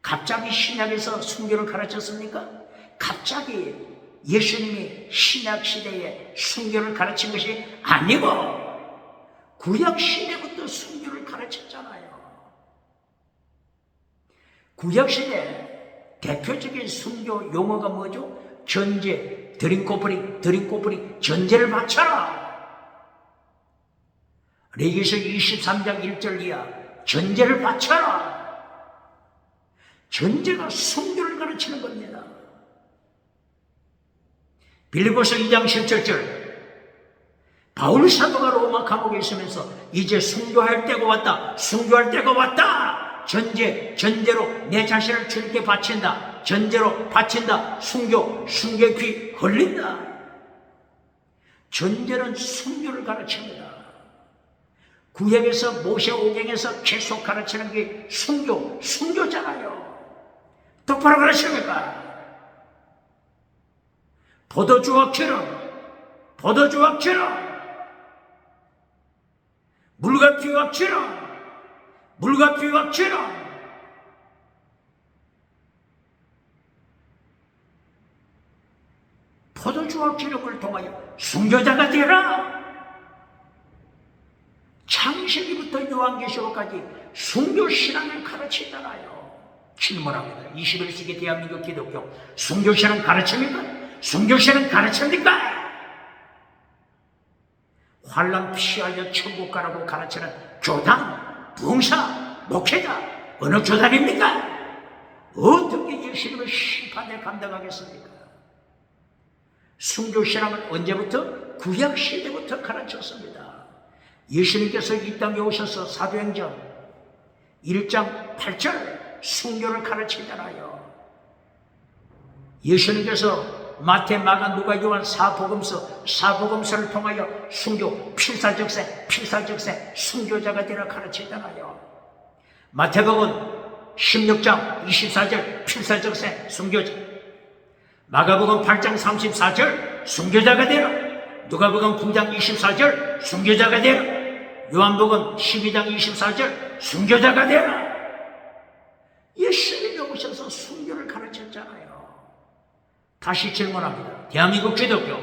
갑자기 신약에서 순교를 가르쳤습니까? 갑자기 예수님이 신약 시대에 순교를 가르친 것이 아니고 구약 시대부터 순교를 가르쳤잖아요. 구약시대 대표적인 순교 용어가 뭐죠? 전제, 드링코프링, 전제를 바쳐라. 레위기서 23장 1절 이하, 전제를 바쳐라. 전제가 순교를 가르치는 겁니다. 빌립보서 2장 17절, 바울 사도가 로마 감옥에 있으면서 이제 순교할 때가 왔다. 순교할 때가 왔다. 전제로 내 자신을 주님께 바친다. 전제로 바친다. 순교의 귀 걸린다. 전제는 순교를 가르칩니다. 구약에서 모세 오경에서 계속 가르치는 게 순교잖아요. 똑바로 가르칩니까? 포도주와 기름, 물과 피와 기름. 포도주와 기름을 통하여 순교자가 되라. 창세기부터 요한계시록까지 순교신앙을 가르치잖아요. 질문합니다. 21세기 대한민국 기독교 순교신앙 가르칩니까? 순교신앙 가르칩니까? 환난 피하여 천국 가라고 가르치는 교단, 부흥사, 목회자 어느 교단입니까? 어떻게 예수님의 심판을 감당하겠습니까? 순교신앙은 언제부터? 구약시대부터 가르쳤습니다. 예수님께서 이 땅에 오셔서 사도행전 1장 8절 순교를 가르치잖아요. 예수님께서 마태, 마가, 누가, 요한 사복음서를 통하여 순교, 필사적세 순교자가 되라 가르치잖아요. 마태복음 16장 24절 필사적세 순교자, 마가복음 8장 34절 순교자가 되라, 누가복음 9장 24절 순교자가 되라, 요한복음 12장 24절 순교자가 되라. 예수님이 오셔서 순교를 가르쳤잖아요. 다시 질문합니다. 대한민국 기독교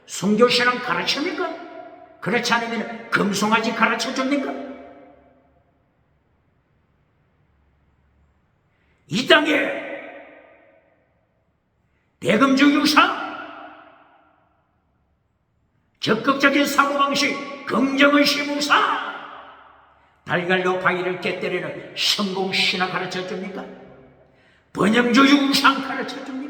순교신앙 가르칩니까? 그렇지 않으면 금송아지 가르쳐줍니까? 이 땅에 대금주 유사, 적극적인 사고방식, 긍정의식 무사, 달걀로 바위를 깨뜨리는 성공신앙 가르쳐줍니까? 번영주의 우상 가르쳐줍니까?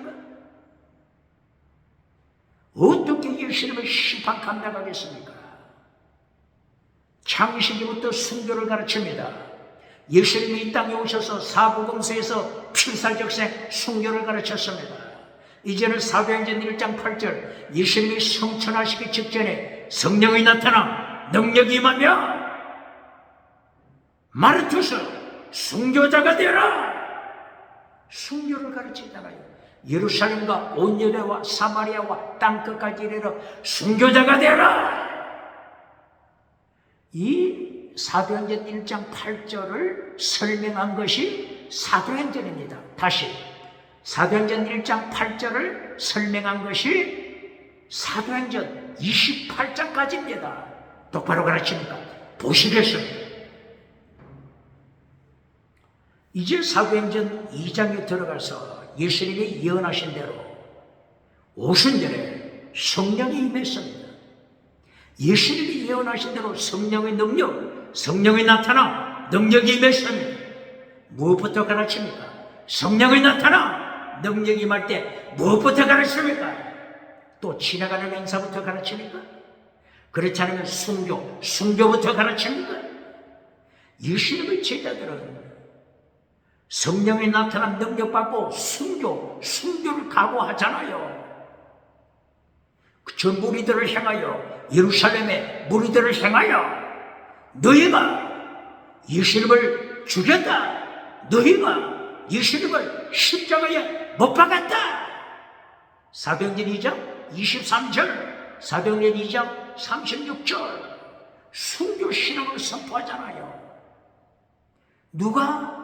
어떻게 예수님의 심판 감당하겠습니까? 창세기부터 순교를 가르칩니다. 예수님이 이 땅에 오셔서 사복음서에서 필사적생 순교를 가르쳤습니다. 이제는 사도행전 1장 8절 예수님이 성천하시기 직전에 성령이 나타나 능력이 임하며 마르투스 순교자가 되라. 순교를 가르치잖아요. 예루살렘과 온 유대와 사마리아와 땅끝까지 이르러 순교자가 되라. 이 사도행전 1장 8절을 설명한 것이 사도행전입니다. 다시 사도행전 1장 8절을 설명한 것이 사도행전 28장까지입니다. 똑바로 가르치니까 보시겠습니다. 이제 사도행전 2장에 들어가서 예수님이 예언하신 대로 오순절에 성령이 임했습니다. 예수님이 예언하신 대로 성령의 능력, 성령이 나타나 능력이 임했습니다. 무엇부터 가르칩니까? 성령이 나타나 능력이 임할 때 무엇부터 가르칩니까? 또 지나가는 행사부터 가르칩니까? 그렇지 않으면 순교부터 가르칩니까? 예수님의 제자들은 성령이 나타난 능력받고 순교를 각오하잖아요. 저 무리들을 향하여, 예루살렘의 무리들을 향하여 너희가 예수님을 죽였다, 너희가 예수님을 십자가에 못 박았다. 사도행전 2장 23절, 사도행전 2장 36절 순교신앙을 선포하잖아요. 누가?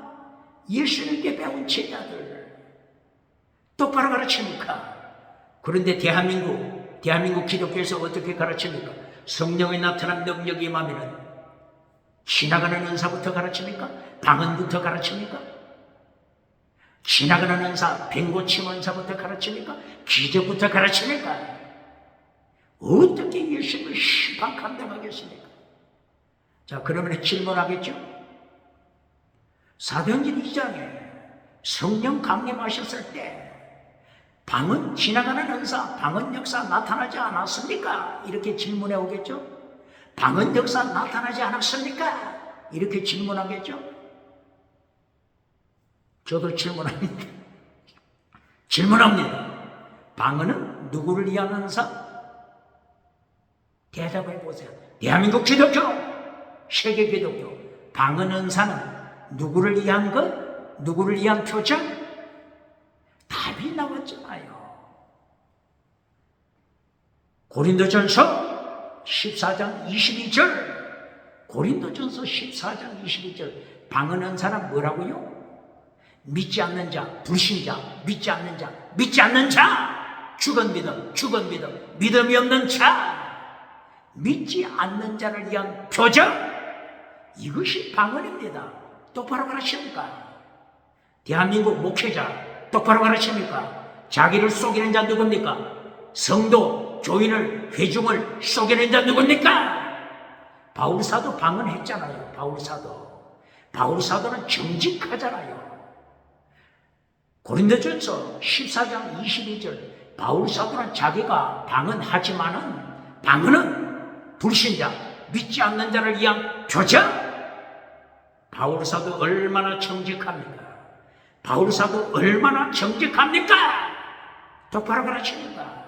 예수님께 배운 제자들 똑바로 가르칩니까? 그런데 대한민국 기독교에서 어떻게 가르칩니까? 성령이 나타난 능력이 임하면 지나가는 은사부터 가르칩니까? 방언부터 가르칩니까? 지나가는 은사, 빙고치문사부터 가르칩니까? 기적부터 가르칩니까? 어떻게 예수님을 심판감당하겠습니까? 자, 그러면 질문하겠죠? 사도행전 2장에 성령 강림하셨을 때 방언, 지나가는 은사, 방언 역사 나타나지 않았습니까? 이렇게 질문해 오겠죠? 방언 역사 나타나지 않았습니까? 이렇게 질문하겠죠? 저도 질문합니다. 질문합니다. 방언은 누구를 위한 은사? 대답해 보세요. 대한민국 기독교, 세계 기독교, 방언 은사는 누구를 위한 것? 누구를 위한 표정? 답이 나왔잖아요. 고린도전서 14장 22절, 고린도전서 14장 22절, 방언 은사는 뭐라고요? 믿지 않는 자, 불신자, 믿지 않는 자, 믿지 않는 자, 죽은 믿음, 죽은 믿음, 믿음이 없는 자, 믿지 않는 자를 위한 표적, 이것이 방언입니다. 똑바로 가르칩니까? 대한민국 목회자 똑바로 가르칩니까? 자기를 속이는 자 누굽니까? 성도, 교인을, 회중을 속이는 자 누굽니까? 바울사도 방언했잖아요. 바울사도는 정직하잖아요. 고린도전서 14장 22절, 바울사도는 자기가 방언하지만은 방언은 불신자, 믿지 않는 자를 위한 표적. 바울사도 얼마나 정직합니까? 바울사도 얼마나 정직합니까? 똑바로 가르칩니까?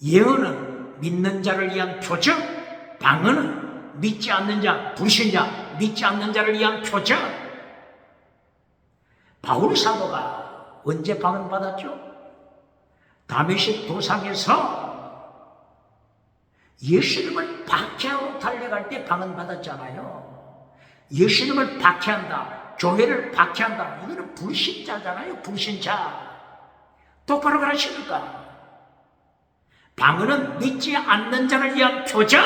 예언은 믿는 자를 위한 표적, 방언은 믿지 않는 자, 불신자, 믿지 않는 자를 위한 표적. 바울사도가 언제 방언받았죠? 다메섹 도상에서 예수님을 박해하러 달려갈 때 방언받았잖아요. 예수님을 박해한다, 교회를 박해한다, 이거는 불신자잖아요. 불신자. 똑바로 가르칩니까? 방언은 믿지 않는 자를 위한 표적.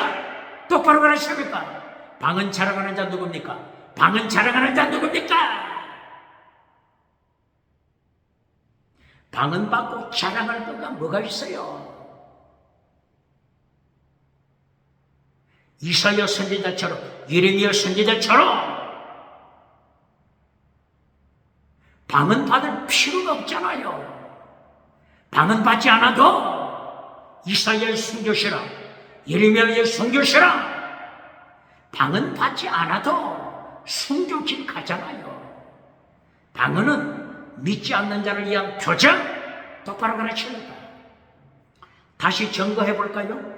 똑바로 가르칩니까? 방언 자랑하는 자 누굽니까? 방언 자랑하는 자 누굽니까? 방언 받고 자랑할 거가 뭐가 있어요? 이사야 선지자처럼, 예레미야 선지자처럼 방언 받을 필요가 없잖아요. 방언 받지 않아도 이사야의 순교시라, 예레미야의 순교시라, 방언 받지 않아도 순교길 가잖아요. 방언은 믿지 않는 자를 위한 표적. 똑바로 가르칩니다. 다시 점검해 볼까요?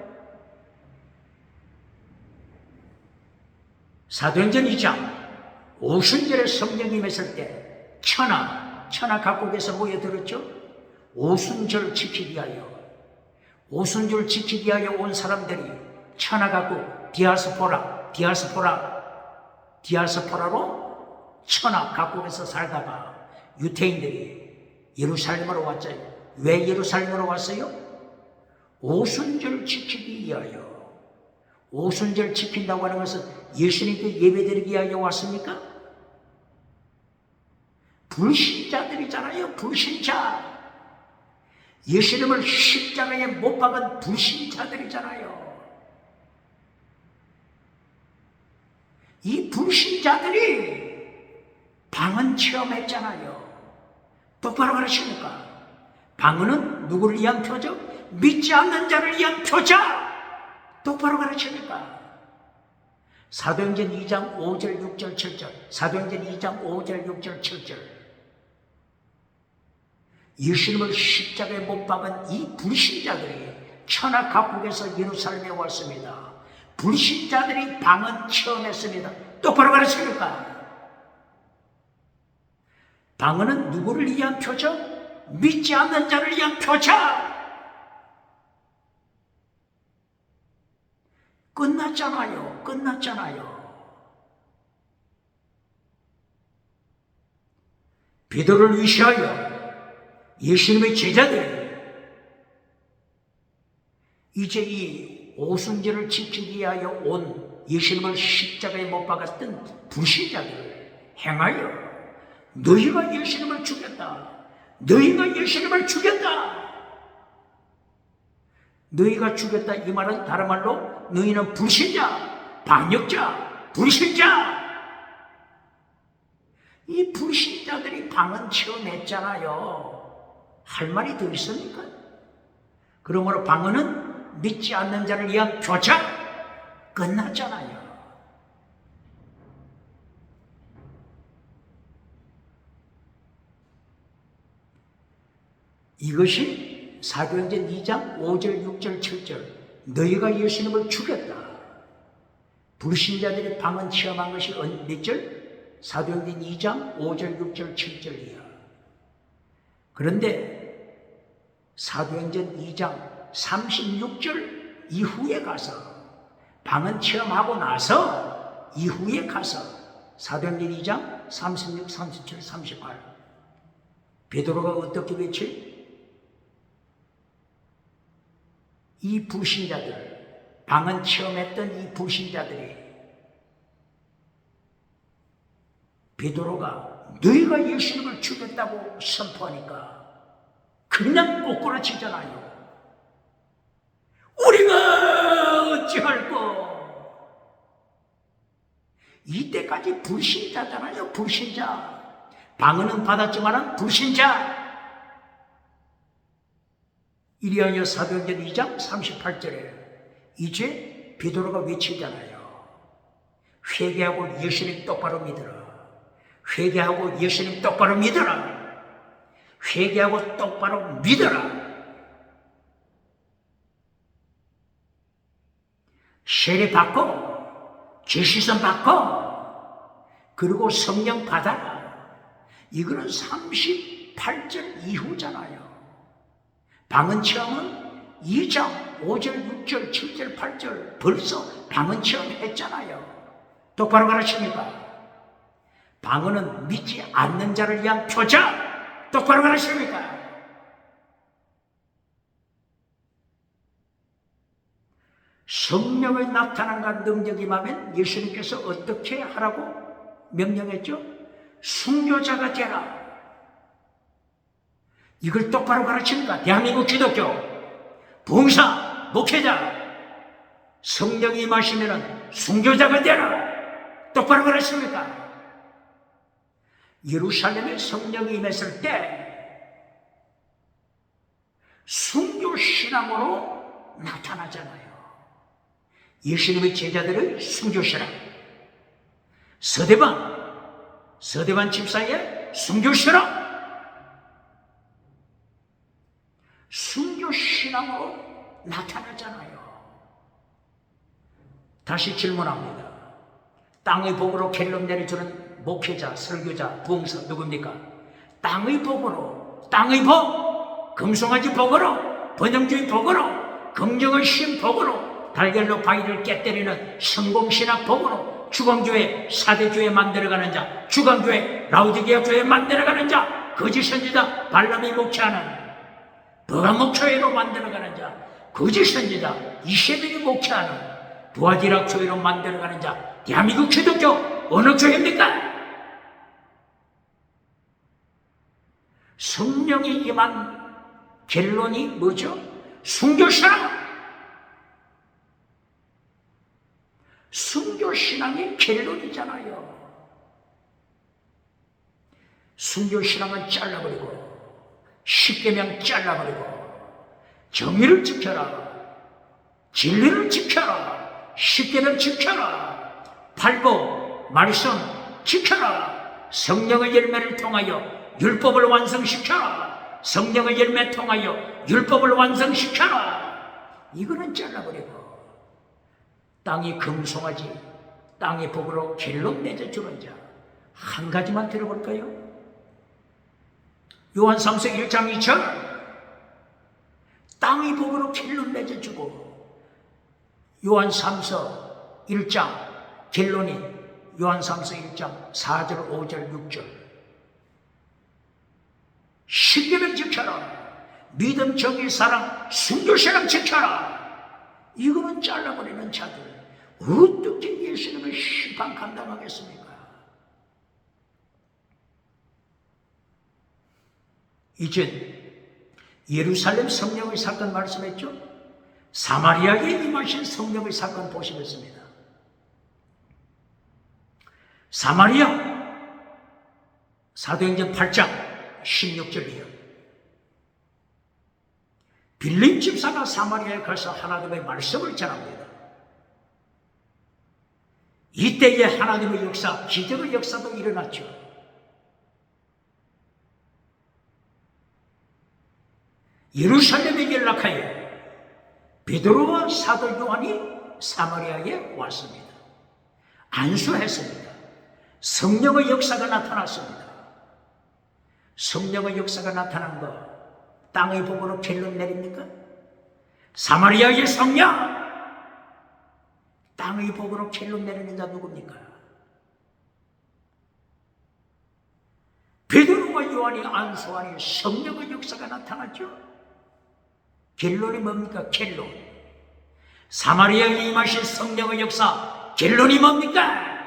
사도행전 2장 오순절에 성령이 임했을 때 천하 각국에서 모여들었죠. 오순절 지키기 위하여, 오순절 지키기 위하여 온 사람들이 천하 각국, 디아스포라로 천하 각국에서 살다가 유태인들이 예루살렘으로 왔죠. 왜 예루살렘으로 왔어요? 오순절 지키기 위하여. 오순절 지킨다고 하는 것은 예수님께 예배드리기 위하여 왔습니까? 불신자들이잖아요. 불신자. 예수님을 십자가에 못 박은 불신자들이잖아요. 이 불신자들이 방언 체험했잖아요. 똑바로 가르칩니까? 방언은 누구를 위한 표적? 믿지 않는 자를 위한 표적. 똑바로 가르칩니까? 사도행전 2장 5절 6절 7절, 사도행전 2장 5절 6절 7절. 예수님을 십자가에 못 박은 이 불신자들이 천하 각국에서 예루살렘에 왔습니다. 불신자들이 방언 체험했습니다. 똑바로 가르칩니까? 방언은 누구를 위한 표적? 믿지 않는 자를 위한 표적. 끝났잖아요. 베드로를 위시하여 예수님의 제자들이 이제 이 오순절을 지키기 위하여 온 예수님을 십자가에 못 박았던 불신자들을 행하여 너희가 예수님을 죽였다. 너희가 예수님을 죽였다. 너희가 죽였다 이 말은 다른 말로 너희는 불신자, 반역자, 불신자. 이 불신자들이 방언 체험했잖아요. 할 말이 더 있습니까? 그러므로 방언은 믿지 않는 자를 위한 교차 끝났잖아요. 이것이 사도행전 2장 5절, 6절, 7절 너희가 예수님을 죽였다. 불신자들이 방언 체험한 것이 몇 절? 사도행전 2장 5절, 6절, 7절이야. 그런데 사도행전 2장 36절 이후에 가서 방언 체험하고 나서 이후에 가서 사도행전 2장 36, 37, 38 베드로가 어떻게 외치? 이 불신자들, 방언 체험했던 이 불신자들이 베드로가 너희가 예수님을 죽였다고 선포하니까 그냥 꼬꾸라치잖아요. 우리가 어찌할꼬? 이때까지 불신자잖아요. 불신자. 방언은 받았지만 불신자. 이리하여 사도행전 2장 38절에 이제 베드로가 외치잖아요. 회개하고 예수님 똑바로 믿어라. 회개하고 예수님 똑바로 믿어라. 회개하고 똑바로 믿어라. 세례 받고 계시선 받고 그리고 성령 받아라. 이거는 38절 이후잖아요. 방언 체험은 2장 5절, 6절, 7절, 8절 벌써 방언 체험했잖아요. 똑바로 가르칩니까? 방언은 믿지 않는 자를 위한 표자. 똑바로 가르칩니까? 성령의 나타남과 능력이 임하면 예수님께서 어떻게 하라고 명령했죠? 순교자가 되라. 이걸 똑바로 가르칩니까? 대한민국 기독교 봉사, 목회자 성령이 임하시면 순교자가 되라. 똑바로 가르칩니까? 예루살렘에 성령이 임했을 때 순교신앙으로 나타나잖아요. 예수님의 제자들의 순교신앙. 서대반 집사의 순교신앙. 순교신앙으로 나타나잖아요. 다시 질문합니다. 땅의 복으로 갤럽 내려주는 목회자, 설교자, 부흥사 누굽니까? 땅의 복으로, 땅의 복, 금송아지 복으로, 번영주의 복으로, 긍정의 신 복으로, 달걀로 바위를 깨때리는 성공신학 복으로, 주광교회, 사대교회 만들어가는 자, 주광교회, 라우디게아 교회 만들어가는 자, 거짓 선지자, 발람이 목회하는 버가목교회로 만들어가는 자, 거짓 선지자, 이세벨이 목회하는 부하지락 교회로 만들어가는 자, 대한민국 기독교 어느 교회입니까? 성령이 임한 결론이 뭐죠? 순교신앙. 순교신앙이 결론이잖아요. 순교신앙은 잘라버리고 십계명 잘라버리고 정의를 지켜라, 진리를 지켜라, 십계명 지켜라, 팔복 말씀 지켜라, 성령의 열매를 통하여 율법을 완성시켜라, 성령의 열매 통하여 율법을 완성시켜라. 이거는 잘라버리고 땅이 금송아지, 땅의 복으로 결론 맺어주는 자 한 가지만 들어볼까요? 요한 3서 1장 2절 땅의 복으로 결론 맺어주고, 요한 3서 1장 결론이 요한 3서 1장 4절 5절 6절 십계명 지켜라, 믿음 정의 사랑 순교신앙 지켜라. 이거는 잘라버리는 자들. 어떻게 예수님을 심판 감당하겠습니까? 이제 예루살렘 성령의 사건 말씀했죠? 사마리아에 임하신 성령의 사건 보시겠습니다. 사마리아 사도행전 8장 16절이요. 빌립 집사가 사마리아에 가서 하나님의 말씀을 전합니다. 이때에 하나님의 역사, 기적의 역사도 일어났죠. 예루살렘에 연락하여 베드로와 사도 요한이 사마리아에 왔습니다. 안수했습니다. 성령의 역사가 나타났습니다. 성령의 역사가 나타난 거 땅의 복으로 결론 내립니까? 사마리아의 성령 땅의 복으로 결론 내리는 자 누굽니까? 베드로와 요한이 안수하니 성령의 역사가 나타났죠. 결론이 뭡니까? 결론. 사마리아에 임하신 성령의 역사 결론이 뭡니까?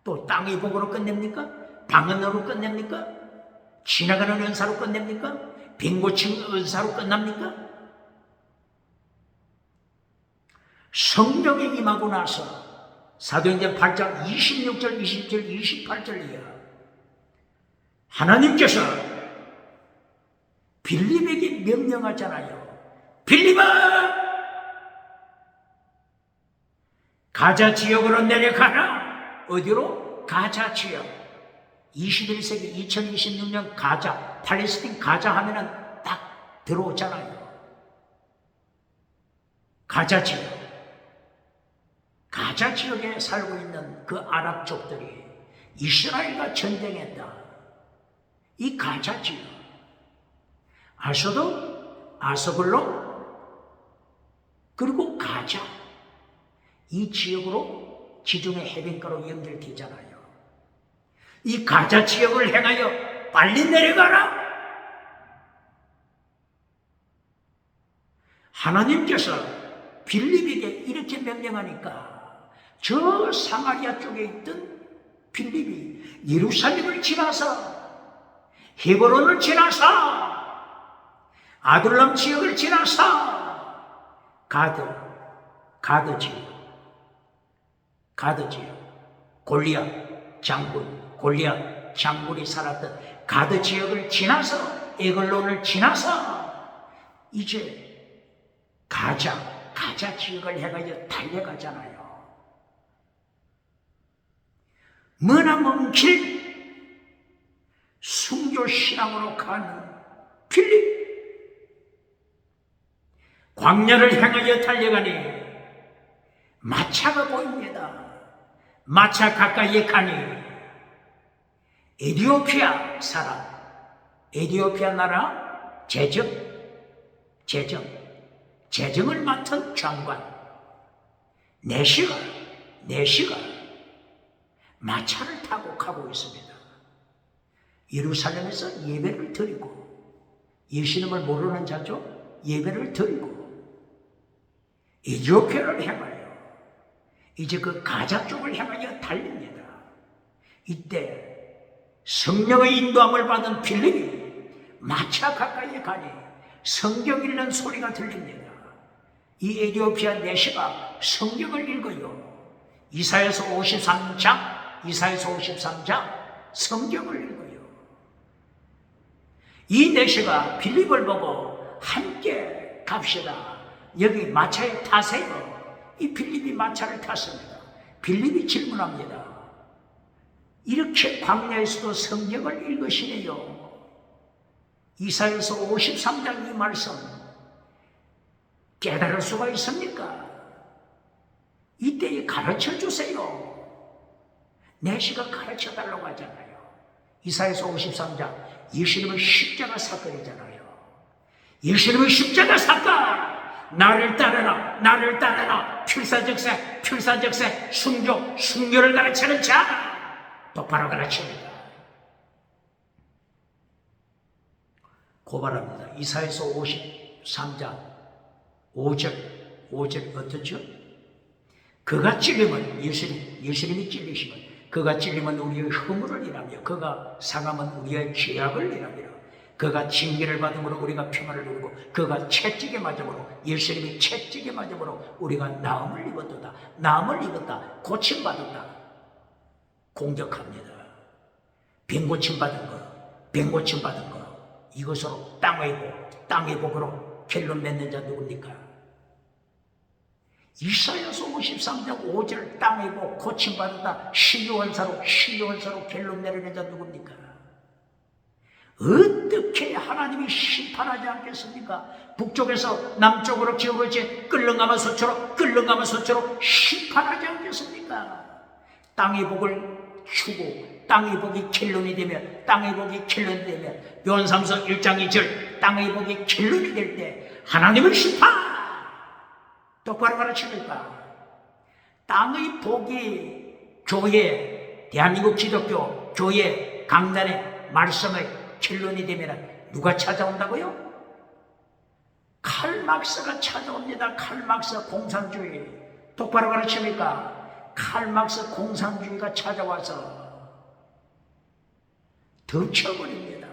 또 땅의 복으로 끝냅니까? 방언으로 끝냅니까? 지나가는 은사로 끝냅니까? 빈고침 은사로 끝납니까? 성령이 임하고 나서 사도행전 8장 26절, 27절, 28절 이하 하나님께서 빌립에게 명령하잖아요. 빌립아! 가자 지역으로 내려가라. 어디로? 가자 지역. 21세기 2026년 가자, 팔레스틴 가자 하면은 딱 들어오잖아요. 가자 지역. 가자 지역에 살고 있는 그 아랍족들이 이스라엘과 전쟁했다. 이 가자 지역. 아소도, 아소글로, 그리고 가자. 이 지역으로 지중해 해변가로 연결되잖아요. 이 가자 지역을 향하여 빨리 내려가라. 하나님께서 빌립에게 이렇게 명령하니까 저 사마리아 쪽에 있던 빌립이 예루살렘을 지나서 헤브론을 지나서 아둘람 지역을 지나서 가드 지역, 골리앗 장군이 살았던 가드 지역을 지나서 에글론을 지나서 이제 가자 지역을 향하여 달려가잖아요. 머나먼 길 순교 신앙으로 가는 빌립 광야를 향하여 달려가니 마차가 보입니다. 마차 가까이에 가니 에티오피아 사람, 에티오피아 나라 재정을 맡은 장관 내시가 마차를 타고 가고 있습니다. 예루살렘에서 예배를 드리고 예수님을 모르는 자죠. 예배를 드리고 에티오피아를 향하여 이제 그 가자 쪽을 향하여 달립니다. 이때 성령의 인도함을 받은 빌립이 마차 가까이에 가니 성경 읽는 소리가 들립니다. 이 에티오피아 내시가 성경을 읽어요. 이사야서 53장 성경을 읽어요. 이 내시가 빌립을 보고 함께 갑시다. 여기 마차에 타세요. 이 빌립이 마차를 탔습니다. 빌립이 질문합니다. 이렇게 광야에서도 성경을 읽으시네요. 이사야서 53장 이 말씀 깨달을 수가 있습니까? 이때에 가르쳐 주세요. 내시가 가르쳐 달라고 하잖아요. 이사야서 53장 예수님의 십자가 사건이잖아요. 예수님의 십자가 사건! 나를 따르라 필사적세 순교를 가르치는 자 똑바로 가르칩니다. 고발합니다. 이사야서 53장 5절 어떻죠? 그가 찔리면 예수님이 찔리시면 그가 찔리면 우리의 허물을 일하며 그가 상하면 우리의 죄악을 일하며 그가 징계를 받음으로 우리가 평안을 누리고 그가 채찍에 맞음으로 예수님이 채찍에 맞음으로 우리가 나음을 입었다. 나음을 입었다. 고침받았다. 공격합니다. 병고침 받은 거, 병고침 받은 거 이것으로 땅의 복으로 결론 맺는 자 누굽니까? 이사야서 53장 5절 땅의 복 고침받았다. 신유원사로 결론 내리는 자 누굽니까? 어떻게 하나님이 심판하지 않겠습니까? 북쪽에서 남쪽으로 기울어지 끓는가만 서초로 심판하지 않겠습니까? 땅의 복을 주고 땅의 복이 결론이 되면 요한삼서 1장 2절 땅의 복이 결론이 될 때 하나님은 심판 똑바로 가르칩니까? 땅의 복이 교회 대한민국 기독교 교회 강단의 말씀의 결론이 되면 누가 찾아온다고요? 칼막스가 찾아옵니다. 칼막스 공산주의 똑바로 가르칩니까? 칼막스 공산주의가 찾아와서 덮쳐버립니다.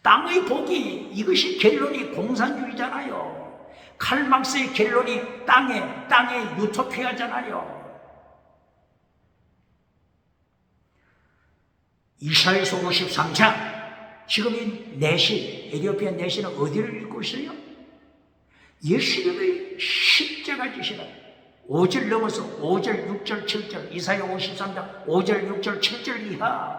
땅의 복이 이것이 결론이 공산주의잖아요. 칼막스의 결론이 땅의 유토피아잖아요. 이사야서 53장 지금 이 내시 에티오피아 내시는 어디를 읽고 있어요? 예수님의 십자가 지시는 5절 넘어서 5절, 6절, 7절 이사야 53장 5절, 6절, 7절 이하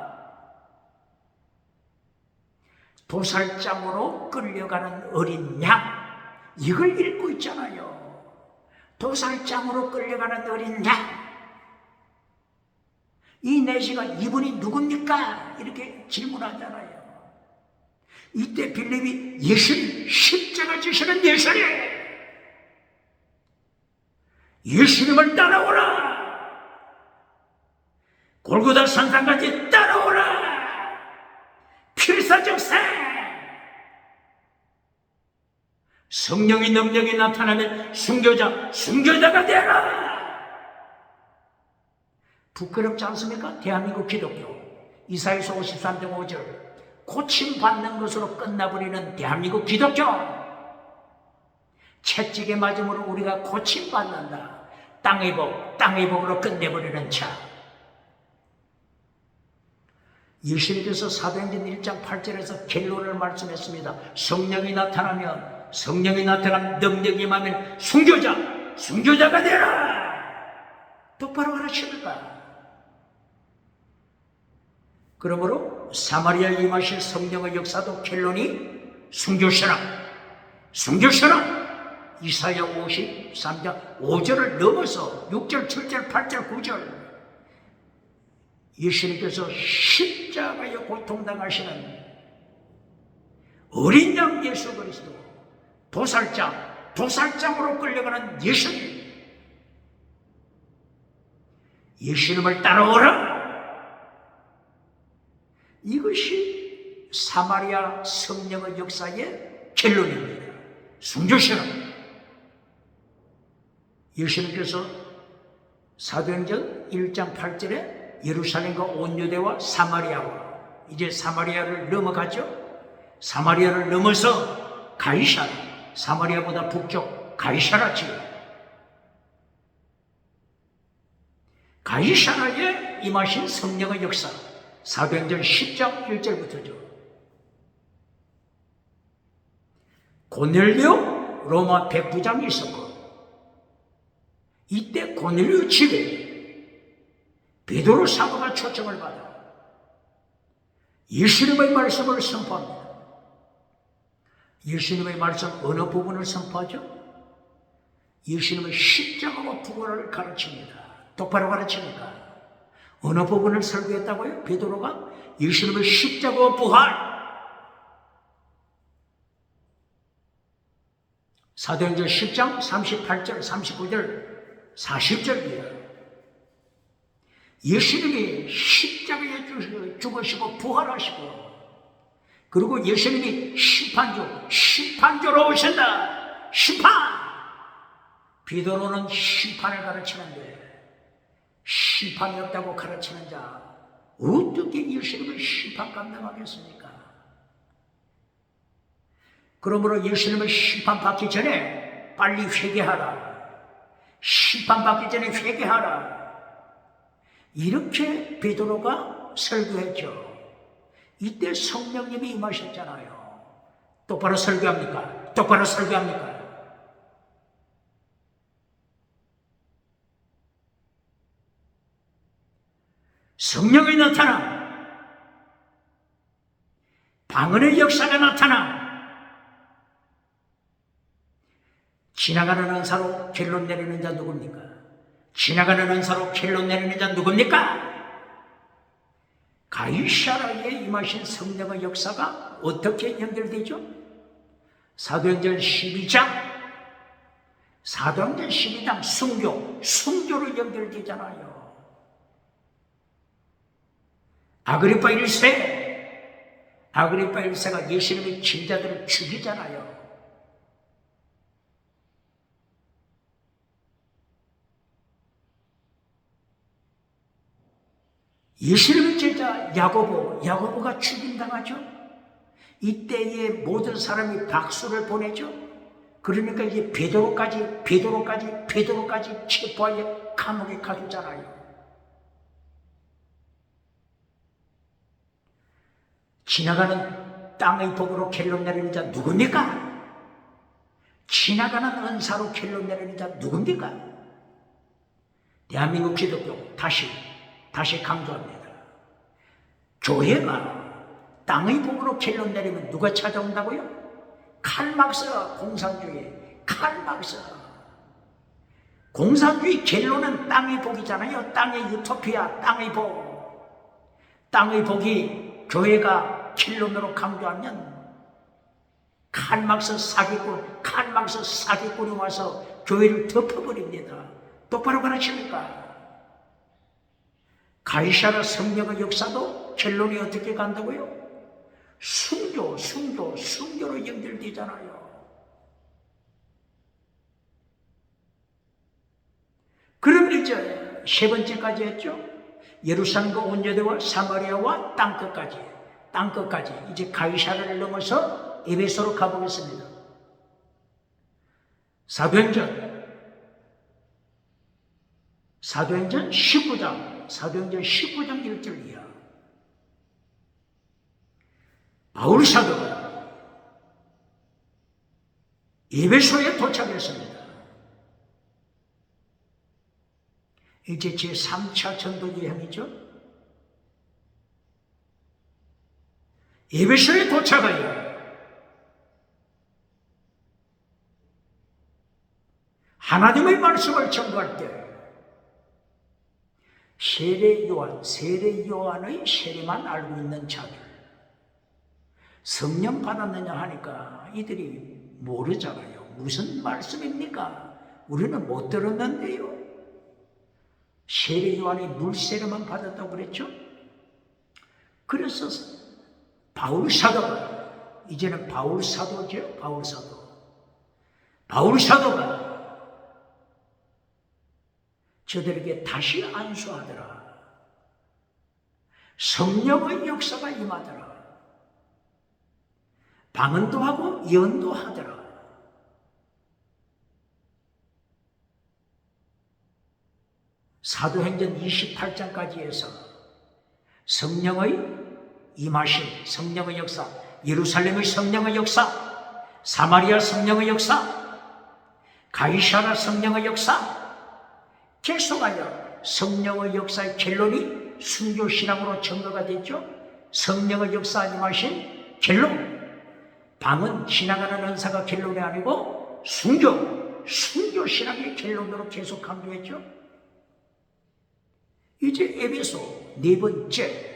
도살장으로 끌려가는 어린 양 이걸 읽고 있잖아요. 도살장으로 끌려가는 어린 양 이 내시가 이분이 누굽니까? 이렇게 질문하잖아요. 이때 빌립이 예수님 십자가 지시는 예수님을 따라오라. 골고다 산상까지 따라오라. 필사적세 성령의 능력이 나타나면 순교자가 되라. 부끄럽지 않습니까? 대한민국 기독교 이사야서 53장 5절 고침받는 것으로 끝나버리는 대한민국 기독교 채찍에 맞음으로 우리가 고침받는다. 땅의 복으로 끝내버리는 자 예수님께서 사도행전 1장 8절에서 결론을 말씀했습니다. 성령이 나타나면 능력이 임하면 순교자가 되라. 똑바로 가르칩니까? 그러므로 사마리아에 임하실 성령의 역사도 결론이 순교시라. 이사야 53장 5절을 넘어서 6절, 7절, 8절, 9절 예수님께서 십자가에 고통당하시는 어린 양 예수 그리스도 도살장으로 끌려가는 예수님을 따라오라. 이것이 사마리아 성령의 역사의 결론입니다. 순교시라. 예수님께서 사도행전 1장 8절에 예루살렘과 온 유대와 사마리아와 이제 사마리아를 넘어가죠. 사마리아를 넘어서 가이사라, 사마리아보다 북쪽 가이사라 지역 가이사라에 임하신 성령의 역사 사도행전 10장 1절부터죠. 고넬료 로마 백부장이 있었고 이때 고넬료 집에 베드로 사도가 초청을 받아 예수님의 말씀을 선포합니다. 예수님의 말씀 어느 부분을 선포하죠? 예수님의 십자가와 부활을 가르칩니다. 똑바로 가르칩니까? 어느 부분을 설교했다고요? 베드로가 예수님의 십자가와 부활. 사도행전 10장 38절, 39절, 40절이에요. 예수님이 십자가에 죽으시고 부활하시고 그리고 예수님이 심판주로 오신다. 심판! 베드로는 심판을 가르치는데 심판이 없다고 가르치는 자 어떻게 예수님을 심판 감당하겠습니까? 그러므로 예수님을 심판받기 전에 빨리 회개하라. 심판받기 전에 회개하라. 이렇게 베드로가 설교했죠. 이때 성령님이 임하셨잖아요. 똑바로 설교합니까? 똑바로 설교합니까? 성령이 나타나, 방언의 역사가 나타나, 지나가는 은사로 결론 내리는 자 누굽니까? 지나가는 은사로 결론 내리는 자 누굽니까? 가이사라에 임하신 성령의 역사가 어떻게 연결되죠? 사도행전 12장 순교로 연결되잖아요. 아그리파 1세가 예수님의 친자들을 죽이잖아요. 예수님의 제자 야고보가 죽임당하죠. 이때에 모든 사람이 박수를 보내죠. 그러니까 이제 베드로까지 체포하여 감옥에 가두잖아요. 지나가는 땅의 복으로 결론 내리는 자 누굽니까? 지나가는 은사로 결론 내리는 자 누굽니까? 대한민국 기독교 다시 강조합니다. 교회가 땅의 복으로 결론 내리면 누가 찾아온다고요? 칼막스 공산주의. 공산주의 결론은 땅의 복이잖아요. 땅의 유토피아, 땅의 복. 땅의 복이 교회가 결론으로 강조하면 칼막스 사기꾼이 와서 교회를 덮어버립니다. 똑바로 가르칩니까? 가이사라 성령의 역사도 결론이 어떻게 간다고요? 순교로 연결되잖아요. 그럼 이제 세 번째까지 했죠. 예루살렘과 온유대와 사마리아와 땅끝까지 이제 가이사라를 넘어서 에베소로 가보겠습니다. 사도행전 19장 19장 1절 이하. 바울 사도가 에베소에 도착했습니다. 이제 제3차 전도 여행이죠. 에베소에 도착하여 하나님의 말씀을 전거할 때 세례 요한의 세례만 알고 있는 자들, 성령 받았느냐 하니까 이들이 모르잖아요. 무슨 말씀입니까? 우리는 못 들었는데요. 세례 요한이 물세례만 받았다고 그랬죠. 그래서 바울 사도가, 이제는 바울 사도죠. 바울 사도가 저들에게 다시 안수하더라. 성령의 역사가 임하더라. 방언도 하고 예언도 하더라. 사도행전 28장까지 해서 성령의 임하심, 성령의 역사, 예루살렘의 성령의 역사, 사마리아 성령의 역사, 가이사라 성령의 역사, 계속하여 성령의 역사의 결론이 순교신앙으로 증거가 됐죠. 성령의 역사 임하신 결론, 방언 지나가는 은사가 결론이 아니고 순교신앙의 결론으로 계속 강조했죠. 이제 에베소 네 번째,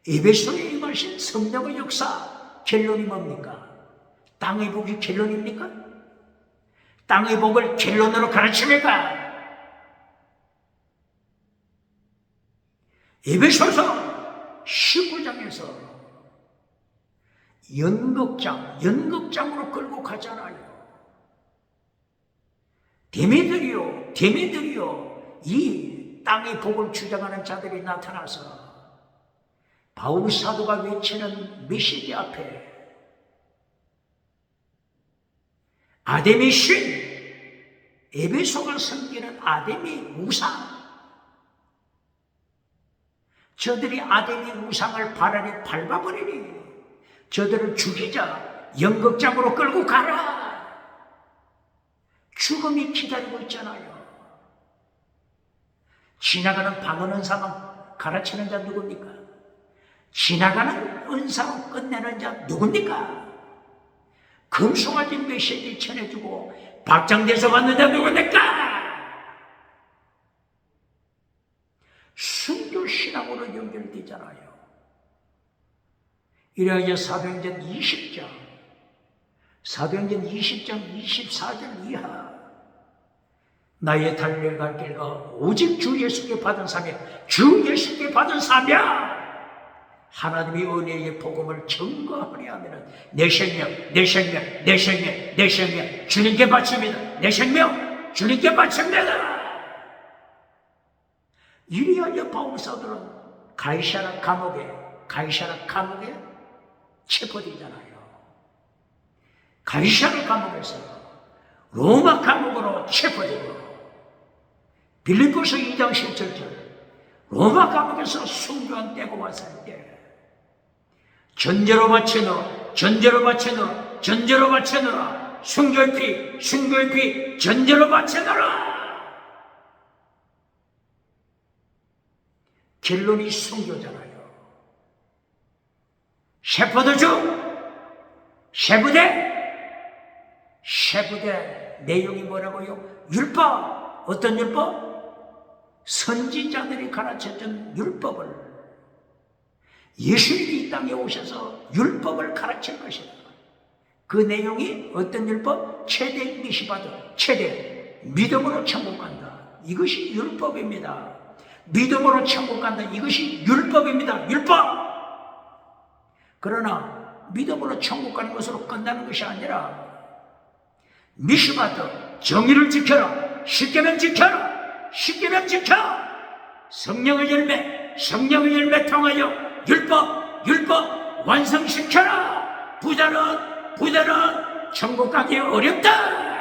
에베소에 임하신 성령의 역사 결론이 뭡니까? 땅의 복이 결론입니까? 땅의 복을 결론으로 가르칩니까? 에베소서 19장에서 연극장으로 끌고 가잖아요. 데메드리오, 데메드리오, 이 땅의 복을 주장하는 자들이 나타나서 바울 사도가 외치는 메시지 앞에 아담의 신, 에베소가 섬기는 아담의 우상, 저들이 아담의 우상을 발 아래 밟아버리니 저들을 죽이자, 연극장으로 끌고 가라. 죽음이 기다리고 있잖아요. 지나가는 방언 은사만 가르치는 자 누굽니까? 지나가는 은사로 끝내는 자 누굽니까? 금송아지 메시지 전해주고 박장대소 받는 자 누굽니까? 순교신앙으로 연결되잖아요. 이래야 사도행전 20장 24절 이하, 나의 달려갈 길과 오직 주 예수께 받은 사명, 주 예수께 받은 사명, 하나님의 은혜의 복음을 증거하려 하면 내 생명, 내 생명, 내 생명, 내 생명 주님께 바칩니다. 내 생명 주님께 바칩니다. 이리하여 바울 사도는 가이사랴 감옥에 체포되잖아요. 가이사랴 감옥에서 로마 감옥으로 체포되고, 빌립보서 2장 17절, 로마 감옥에서 순교한 때가 왔을 때 전제로 바쳐놓아, 전제로 바쳐놓아, 전제로 바쳐놓아, 순교의 피, 순교의 피, 전제로 바쳐놓아. 결론이 순교잖아요. 셰퍼드주, 셰부대 내용이 뭐라고요? 율법. 어떤 율법? 선지자들이 가르쳐준 율법을, 예수님이 이 땅에 오셔서 율법을 가르칠 것이다. 그 내용이 어떤 율법? 최대 미시바드, 최대 믿음으로 천국 간다. 이것이 율법입니다. 믿음으로 천국 간다. 이것이 율법입니다. 율법. 그러나 믿음으로 천국 가는 것으로 끝나는 것이 아니라 미시바드, 정의를 지켜라. 십계명 지켜라. 십계명 지켜. 성령의 열매 통하여 율법 완성시켜라. 부자는 천국 가기 어렵다.